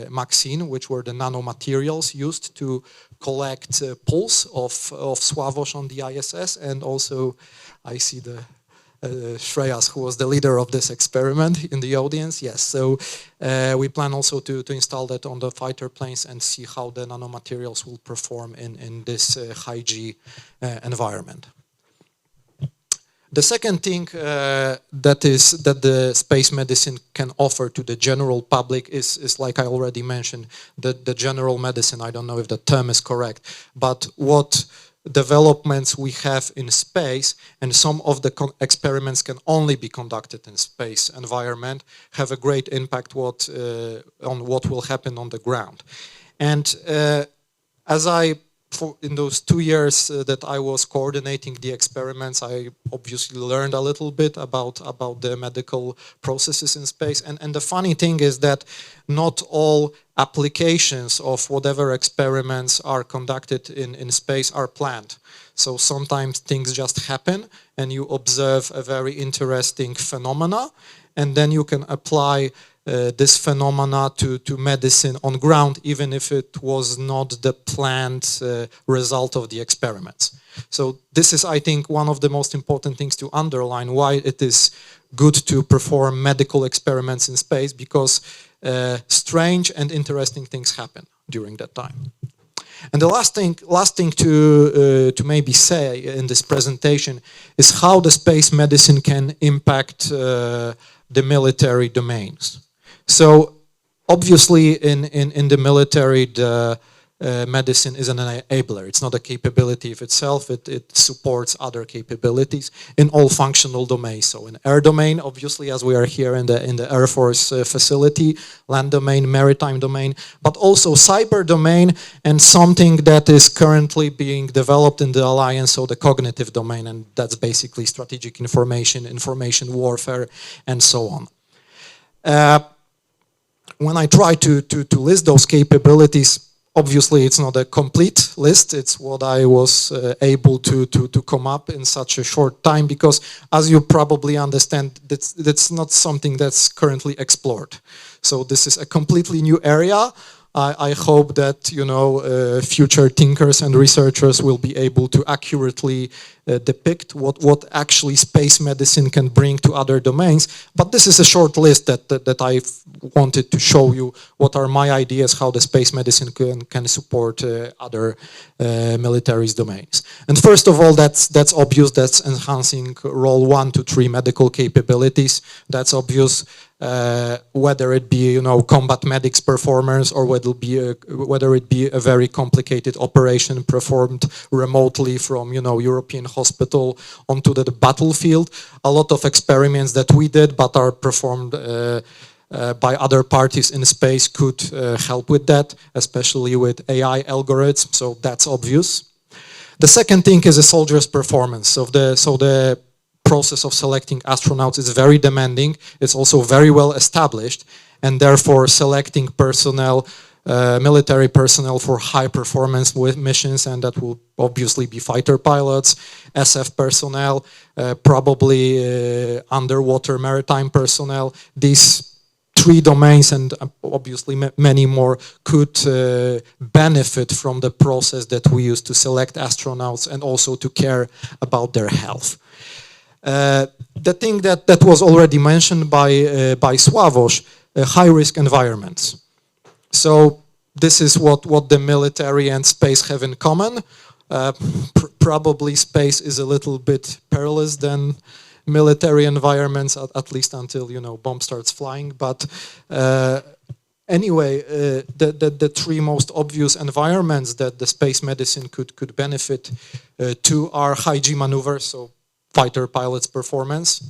Maxine, which were the nanomaterials used to collect pulse of Sławosz on the ISS, and also I see the Shreyas, who was the leader of this experiment in the audience. Yes, so we plan also to install that on the fighter planes and see how the nanomaterials will perform in this high G environment. The second thing that the space medicine can offer to the general public is like I already mentioned, the general medicine. I don't know if the term is correct, but what developments we have in space, and some of the experiments can only be conducted in space environment, have a great impact on what will happen on the ground. And as in those 2 years that I was coordinating the experiments, I obviously learned a little bit about the medical processes in space. And the funny thing is that not all applications of whatever experiments are conducted in space are planned. So sometimes things just happen and you observe a very interesting phenomena, and then you can apply this phenomena to medicine on ground, even if it was not the planned result of the experiments. So this is, I think, one of the most important things to underline why it is good to perform medical experiments in space, because strange and interesting things happen during that time. And the last thing to maybe say in this presentation is how the space medicine can impact the military domains. So obviously in the military, the medicine is an enabler. It's not a capability of itself. It supports other capabilities in all functional domains. So in air domain, obviously, as we are here in the Air Force facility, land domain, maritime domain, but also cyber domain, and something that is currently being developed in the alliance, so the cognitive domain, and that's basically strategic information, information warfare, and so on. When I try to list those capabilities, obviously it's not a complete list. It's what I was able to come up in such a short time, because as you probably understand, that's not something that's currently explored. So this is a completely new area. I hope that, you know, future thinkers and researchers will be able to accurately depict what actually space medicine can bring to other domains. But this is a short list that I wanted to show you what are my ideas how the space medicine can support other military domains. And first of all, that's obvious. That's enhancing role 1 to 3 medical capabilities. That's obvious. Whether it be, you know, combat medics performance, or whether it be a very complicated operation performed remotely from, you know, European hospital onto the battlefield. A lot of experiments that we did but are performed by other parties in space could help with that, especially with AI algorithms. So that's obvious. The second thing is a soldier's performance. So the process of selecting astronauts is very demanding. It's also very well established, and therefore selecting personnel, military personnel for high performance with missions, and that will obviously be fighter pilots, SF personnel, probably underwater maritime personnel. These 3 domains, and obviously many more, could benefit from the process that we use to select astronauts and also to care about their health. The thing that was already mentioned by Sławosz, high-risk environments. So this is what the military and space have in common. Probably space is a little bit perilous than military environments, at least until, you know, bomb starts flying. But anyway, the 3 most obvious environments that the space medicine could benefit to are high-G maneuvers, so fighter pilots' performance.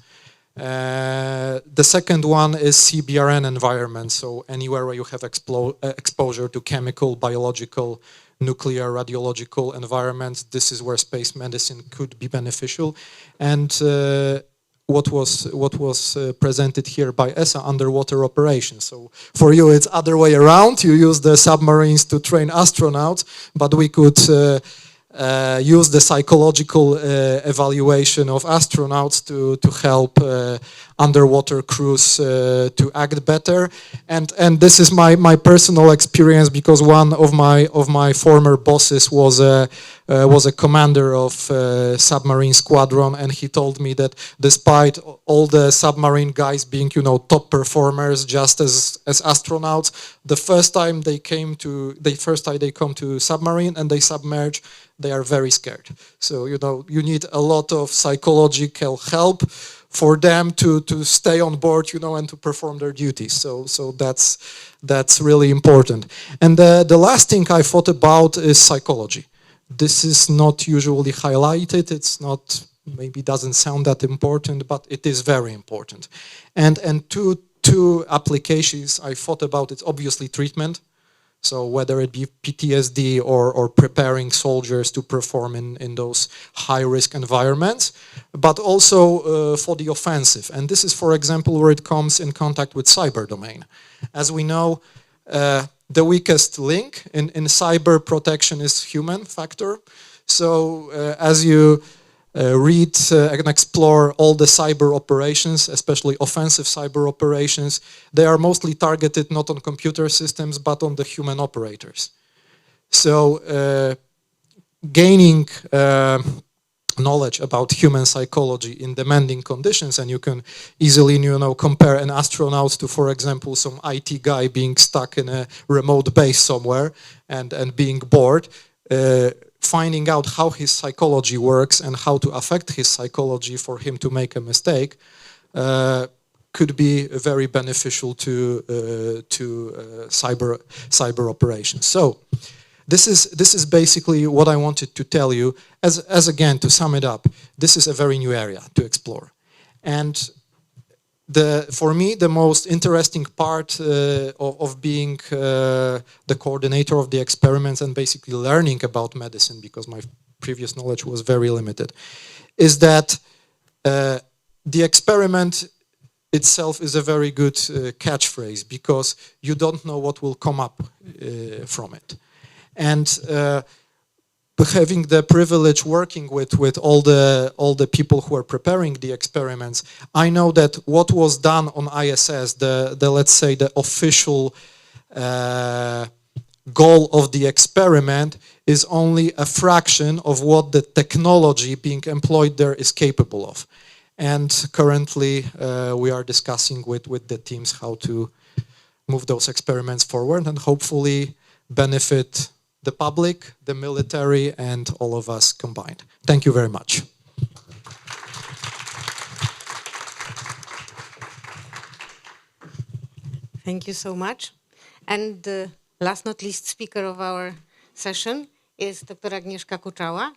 The second one is CBRN environment, so anywhere where you have exposure to chemical, biological, nuclear, radiological environments. This is where space medicine could be beneficial. And what was presented here by ESA, underwater operations. So for you, it's other way around. You use the submarines to train astronauts, but we could use the psychological evaluation of astronauts to help underwater crews to act better. And this is my personal experience, because one of my former bosses was a commander of submarine squadron, and he told me that despite all the submarine guys being, you know, top performers just as astronauts, the first time they come to submarine and they submerge, they are very scared. So, you know, you need a lot of psychological help for them to stay on board, you know, and to perform their duties. So that's really important. And the last thing I thought about is psychology. This is not usually highlighted. It's not, maybe doesn't sound that important, but it is very important. And two applications I thought about, it's obviously treatment. So whether it be PTSD or preparing soldiers to perform in those high-risk environments, but also for the offensive. And this is, for example, where it comes in contact with cyber domain. As we know, the weakest link in cyber protection is human factor. So as you read and explore all the cyber operations, especially offensive cyber operations, they are mostly targeted not on computer systems, but on the human operators. So gaining knowledge about human psychology in demanding conditions, and you can easily, you know, compare an astronaut to, for example, some IT guy being stuck in a remote base somewhere and being bored, finding out how his psychology works and how to affect his psychology for him to make a mistake could be very beneficial to cyber operations. So this is basically what I wanted to tell you. As again, to sum it up, this is a very new area to explore. And for me, the most interesting part of being the coordinator of the experiments and basically learning about medicine, because my previous knowledge was very limited, is that the experiment itself is a very good catchphrase, because you don't know what will come up from it. And having the privilege working with all the people who are preparing the experiments, I know that what was done on ISS, the let's say the official goal of the experiment, is only a fraction of what the technology being employed there is capable of. And currently we are discussing with the teams how to move those experiments forward and hopefully benefit the public, the military, and all of us combined. Thank you very much. Thank you so much. And the last not least speaker of our session is Dr. Agnieszka Kuczała,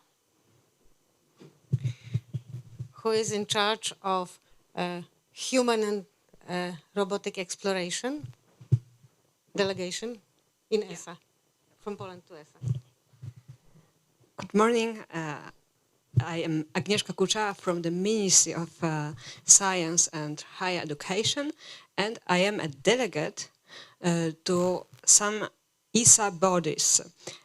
who is in charge of human and robotic exploration delegation in ESA. From Poland to ESA. Good morning. I am Agnieszka Kuczała from the Ministry of Science and Higher Education, and I am a delegate to some ESA bodies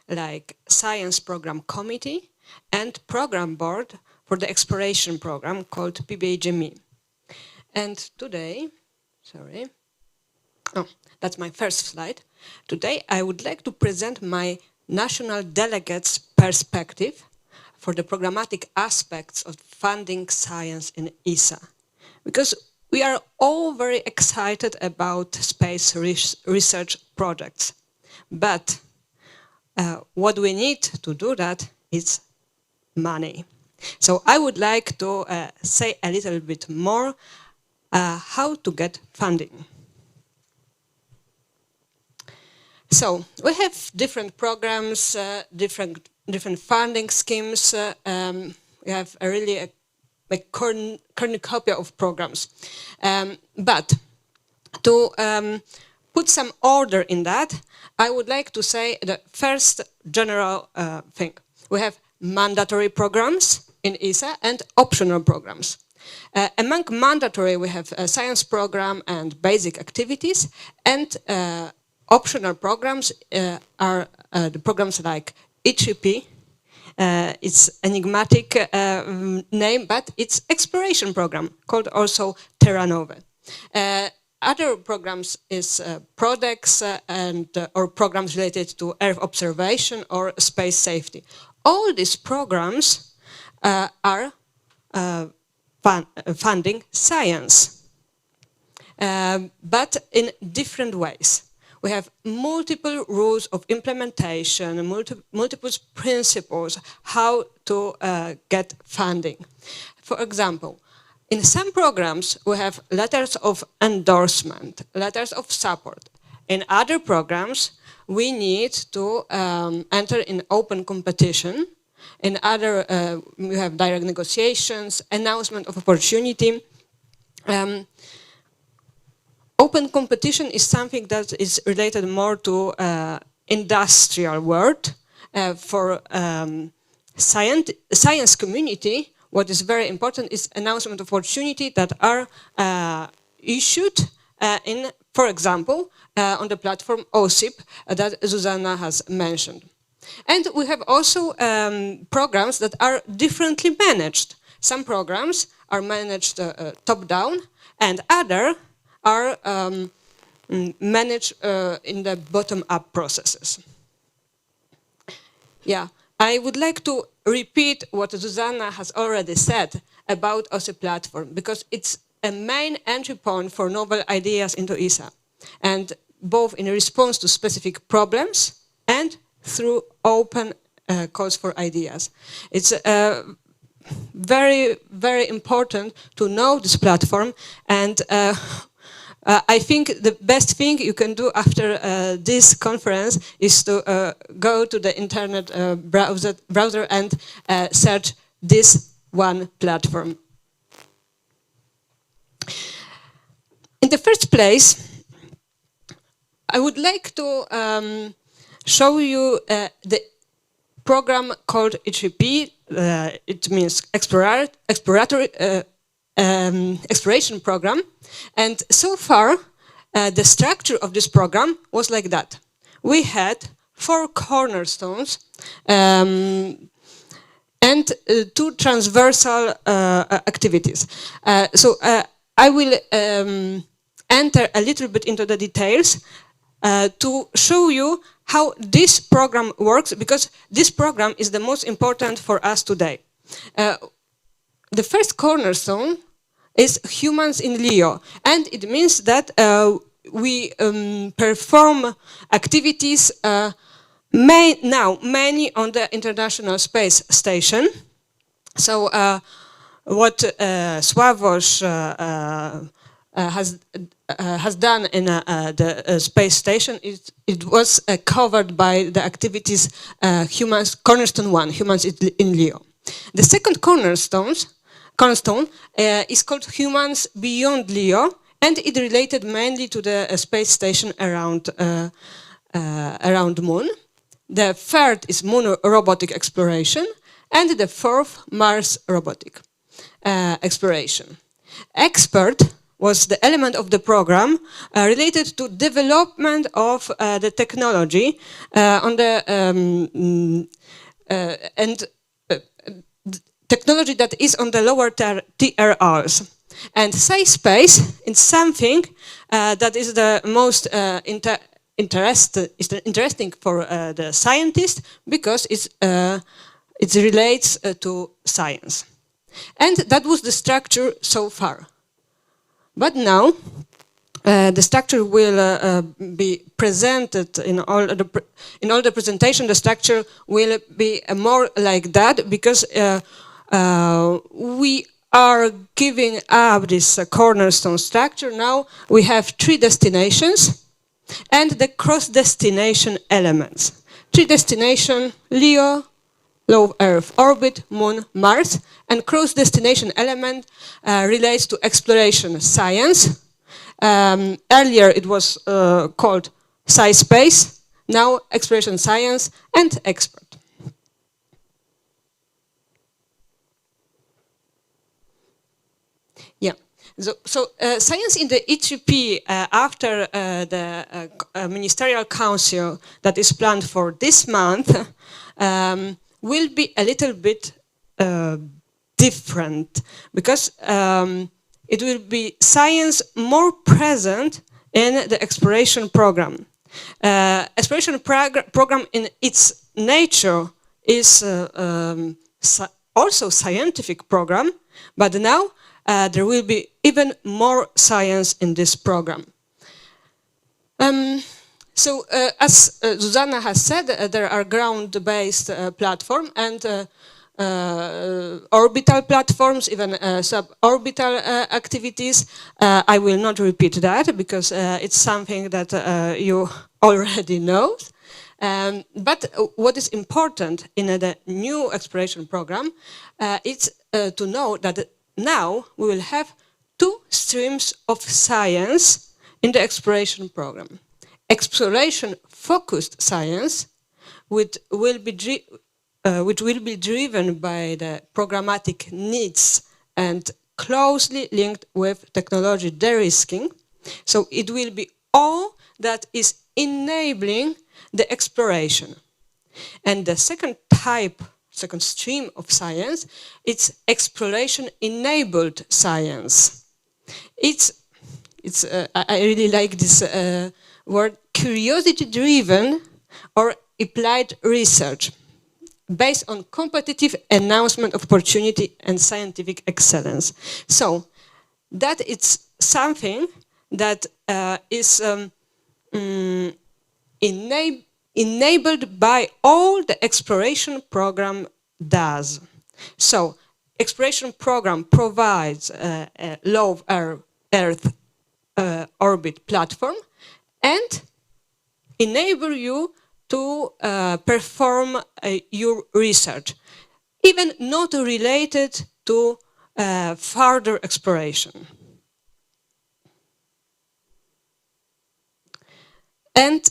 like Science Program Committee and Program Board for the Exploration Program called PBHME. And today, that's my first slide. Today, I would like to present my national delegate's perspective for the programmatic aspects of funding science in ESA. Because we are all very excited about space research projects. But what we need to do that is money. So I would like to say a little bit more how to get funding. So we have different programs, different funding schemes. We have a cornucopia of programs. But to put some order in that, I would like to say the first general thing. We have mandatory programs in ESA and optional programs. Among mandatory, we have a science program and basic activities, and optional programs are the programs like EGP It's enigmatic name, but it's exploration program called also Terra Nova. Other programs is PRODEX and or programs related to Earth observation or space safety. All these programs are funding science, but in different ways. We have multiple rules of implementation, multiple principles how to get funding. For example, in some programs, we have letters of endorsement, letters of support. In other programs, we need to enter in open competition. In other, we have direct negotiations, announcement of opportunity. Open competition is something that is related more to industrial world. For science community, what is very important is announcement of opportunity that are issued in, for example, on the platform OSIP that Zuzanna has mentioned. And we have also programs that are differently managed. Some programs are managed top-down, and other are managed in the bottom-up processes. Yeah, I would like to repeat what Zuzanna has already said about OSIP platform, because it's a main entry point for novel ideas into ESA, and both in response to specific problems and through open calls for ideas. It's very, very important to know this platform, and I think the best thing you can do after this conference is to go to the internet browser and search this one platform. In the first place, I would like to show you the program called EGP. It means exploration program. And so far, the structure of this program was like that. We had 4 cornerstones and 2 transversal activities. So I will enter a little bit into the details to show you how this program works, because this program is the most important for us today. The first cornerstone is humans in LEO, and it means that we perform activities mainly on the International Space Station. So what Sławosz has done in the space station, it was covered by the activities humans, cornerstone 1, humans in LEO. The second cornerstone is called humans beyond LEO, and it related mainly to the space station around Moon. The third is Moon robotic exploration, and the fourth Mars robotic exploration. Expert was the element of the program related to development of the technology on the technology that is on the lower TRRs. And SciSpace is something that is the most interesting for the scientist, because it relates to science. And that was the structure so far. But now the structure will be presented in all the presentation. The structure will be more like that, because we are giving up this cornerstone structure. Now we have 3 destinations and the cross-destination elements. 3 destination: LEO, low Earth orbit, Moon, Mars, and cross-destination element relates to exploration science. Earlier it was called SciSpace, now exploration science and expert. Yeah, so science in the EGP after the Ministerial Council that is planned for this month will be a little bit different, because it will be science more present in the exploration program. Exploration program in its nature is also scientific program, but now there will be even more science in this program. So as Zuzanna has said, there are ground-based platforms and orbital platforms, even suborbital activities. I will not repeat that because it's something that you already know. But what is important in the new exploration program is to know that now we will have two streams of science in the exploration program. Exploration-focused science, which will be driven by the programmatic needs and closely linked with technology de-risking. So it will be all that is enabling the exploration. And the second stream of science, it's exploration-enabled science. I really like this word, curiosity-driven or applied research, based on competitive announcement of opportunity and scientific excellence. So that it's something that is enabled by all the exploration program does. So exploration program provides a low Earth orbit platform and enable you to perform your research, even not related to further exploration. And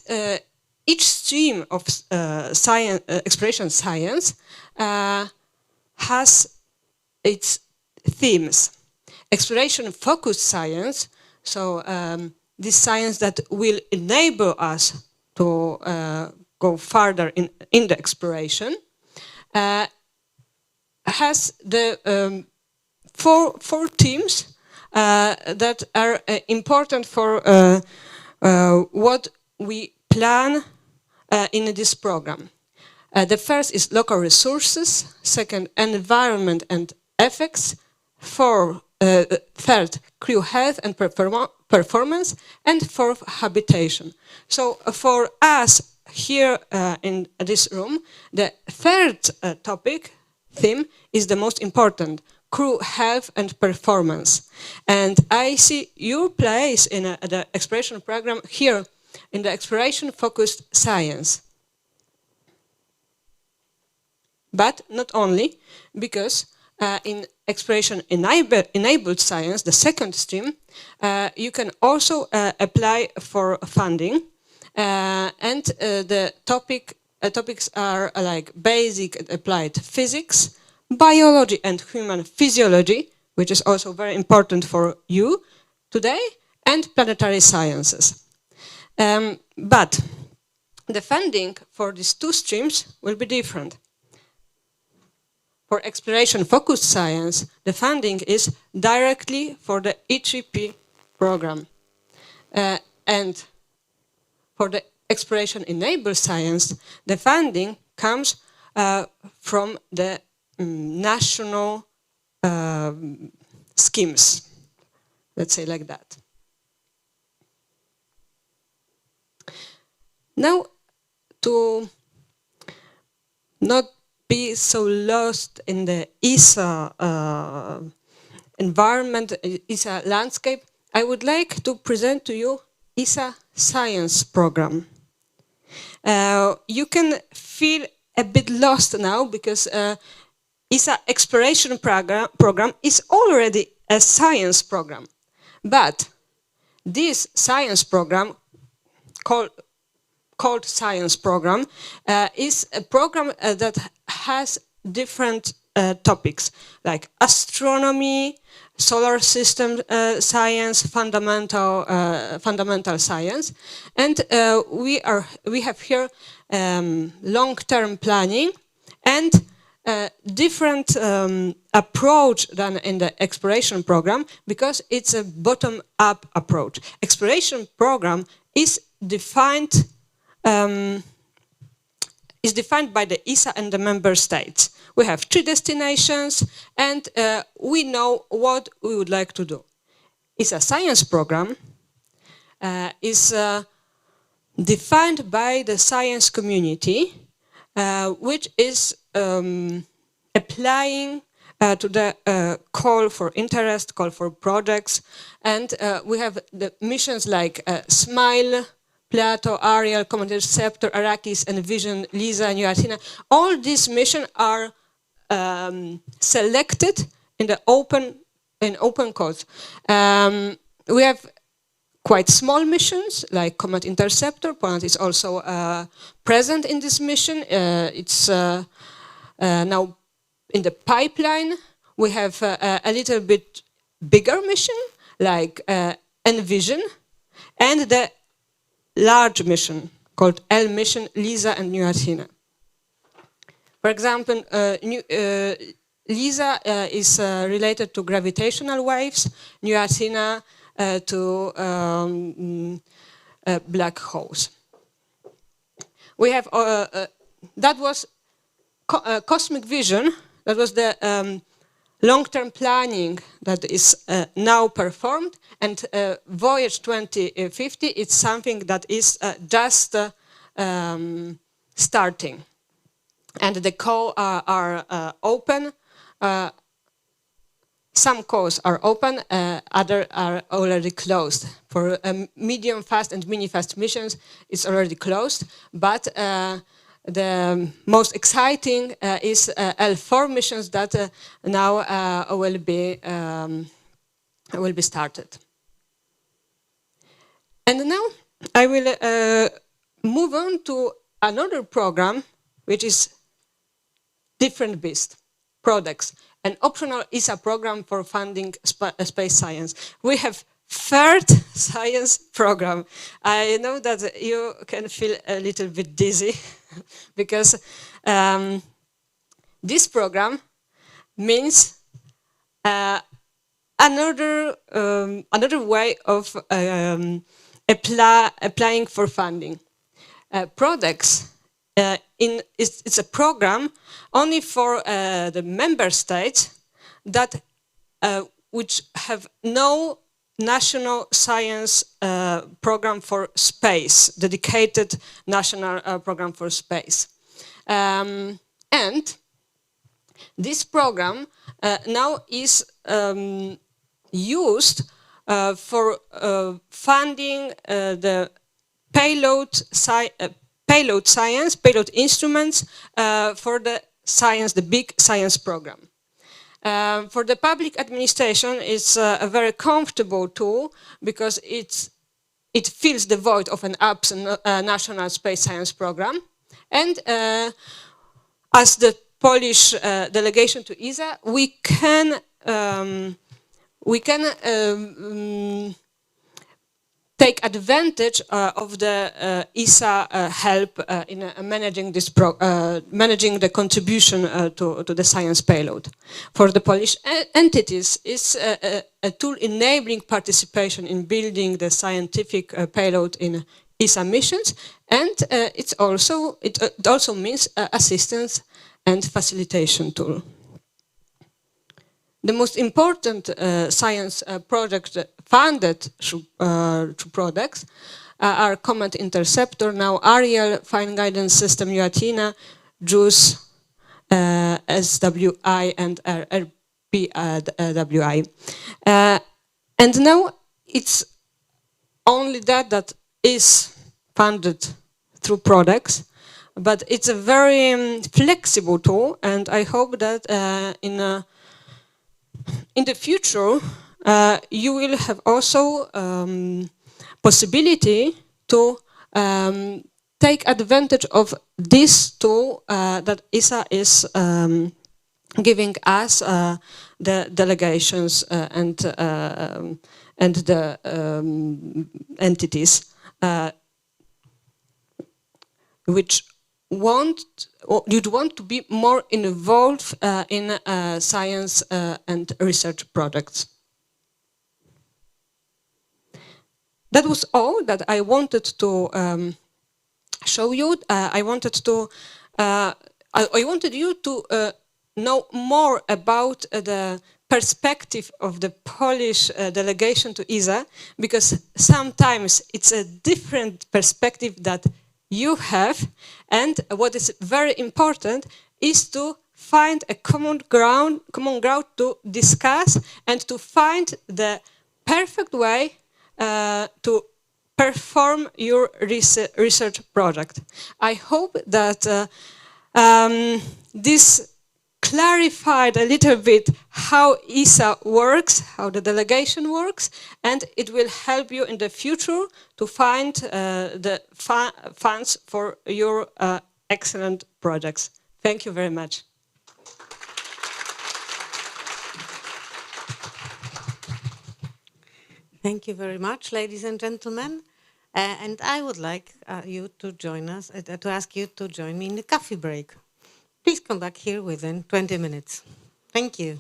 each stream of exploration science has its themes. Exploration-focused science, so this science that will enable us to go further in the exploration, has the four themes that are important for what we plan in this program. The first is local resources, second, environment and effects, third, crew health and performance, and fourth, habitation. So for us here in this room, the third theme is the most important, crew health and performance. And I see your place in the exploration program here in the exploration-focused science. But not only, because in exploration-enabled science, the second stream, you can also apply for funding. And the topics are like basic and applied physics, biology and human physiology, which is also very important for you today, and planetary sciences. But the funding for these two streams will be different. For exploration-focused science, the funding is directly for the EGP program. And for the exploration-enabled science, the funding comes from the national schemes, let's say like that. Now, to not be so lost in the ESA environment, ESA landscape, I would like to present to you ESA science program. You can feel a bit lost now because ESA exploration program is already a science program. But this science program called science program is a program that has different topics like astronomy, solar system science, fundamental science, and we have here long-term planning and different approach than in the exploration program, because it's a bottom-up approach. Exploration program is defined by the ESA and the member states. We have 3 destinations, and we know what we would like to do. ESA science program is defined by the science community, which is applying to the call for interest, call for projects, and we have the missions like SMILE, Plato, Ariel, Common Interceptor, Arrakis, Envision, LISA, and Athena. All these missions are selected in the open codes. We have quite small missions like Comet Interceptor. Poland is also present in this mission. It's now in the pipeline. We have a little bit bigger mission like Envision, and the large mission called L mission, LISA and New Athena. For example, LISA is related to gravitational waves, New Athena to black holes. We have that was Cosmic Vision. That was the long-term planning that is now performed, and Voyage 2050 is something that is just starting. And the calls are open. Some calls are open, others are already closed. For medium fast and mini fast missions, it's already closed, but the most exciting is L4 missions that now will be started. And now I will move on to another program, which is different beast, products, an optional ESA program for funding space science. We have third science program. I know that you can feel a little bit dizzy because this program means another way of applying for funding. Products it's a program only for the member states that which have no national science program for space, dedicated national program for space. And this program now is used for funding the payload science, payload instruments for the science, the big science program. For the public administration, it's a very comfortable tool because it fills the void of an absent national space science program. And as the Polish delegation to ESA, we can take advantage of the ESA help in managing this managing the contribution to the science payload. For the Polish entities, it's a tool enabling participation in building the scientific payload in ESA missions, and it also means assistance and facilitation tool. The most important science projects funded through products are Comet Interceptor, now Ariel, Fine Guidance System, New Athena, JUICE, SWI, and RPWI. And now it's only that is funded through products, but it's a very flexible tool, and I hope that in the future, you will have also possibility to take advantage of this tool that ESA is giving us, the delegations and the entities which you'd want to be more involved in science and research projects. That was all that I wanted to show you. I wanted you to know more about the perspective of the Polish delegation to ESA, because sometimes it's a different perspective that you have, and what is very important is to find a common ground to discuss and to find the perfect way to perform your research project. I hope that this clarified a little bit how ESA works, how the delegation works, and it will help you in the future to find the funds for your excellent projects. Thank you very much. Thank you very much, ladies and gentlemen. And I would like you to join us, to ask you to join me in the coffee break. Please come back here within 20 minutes. Thank you.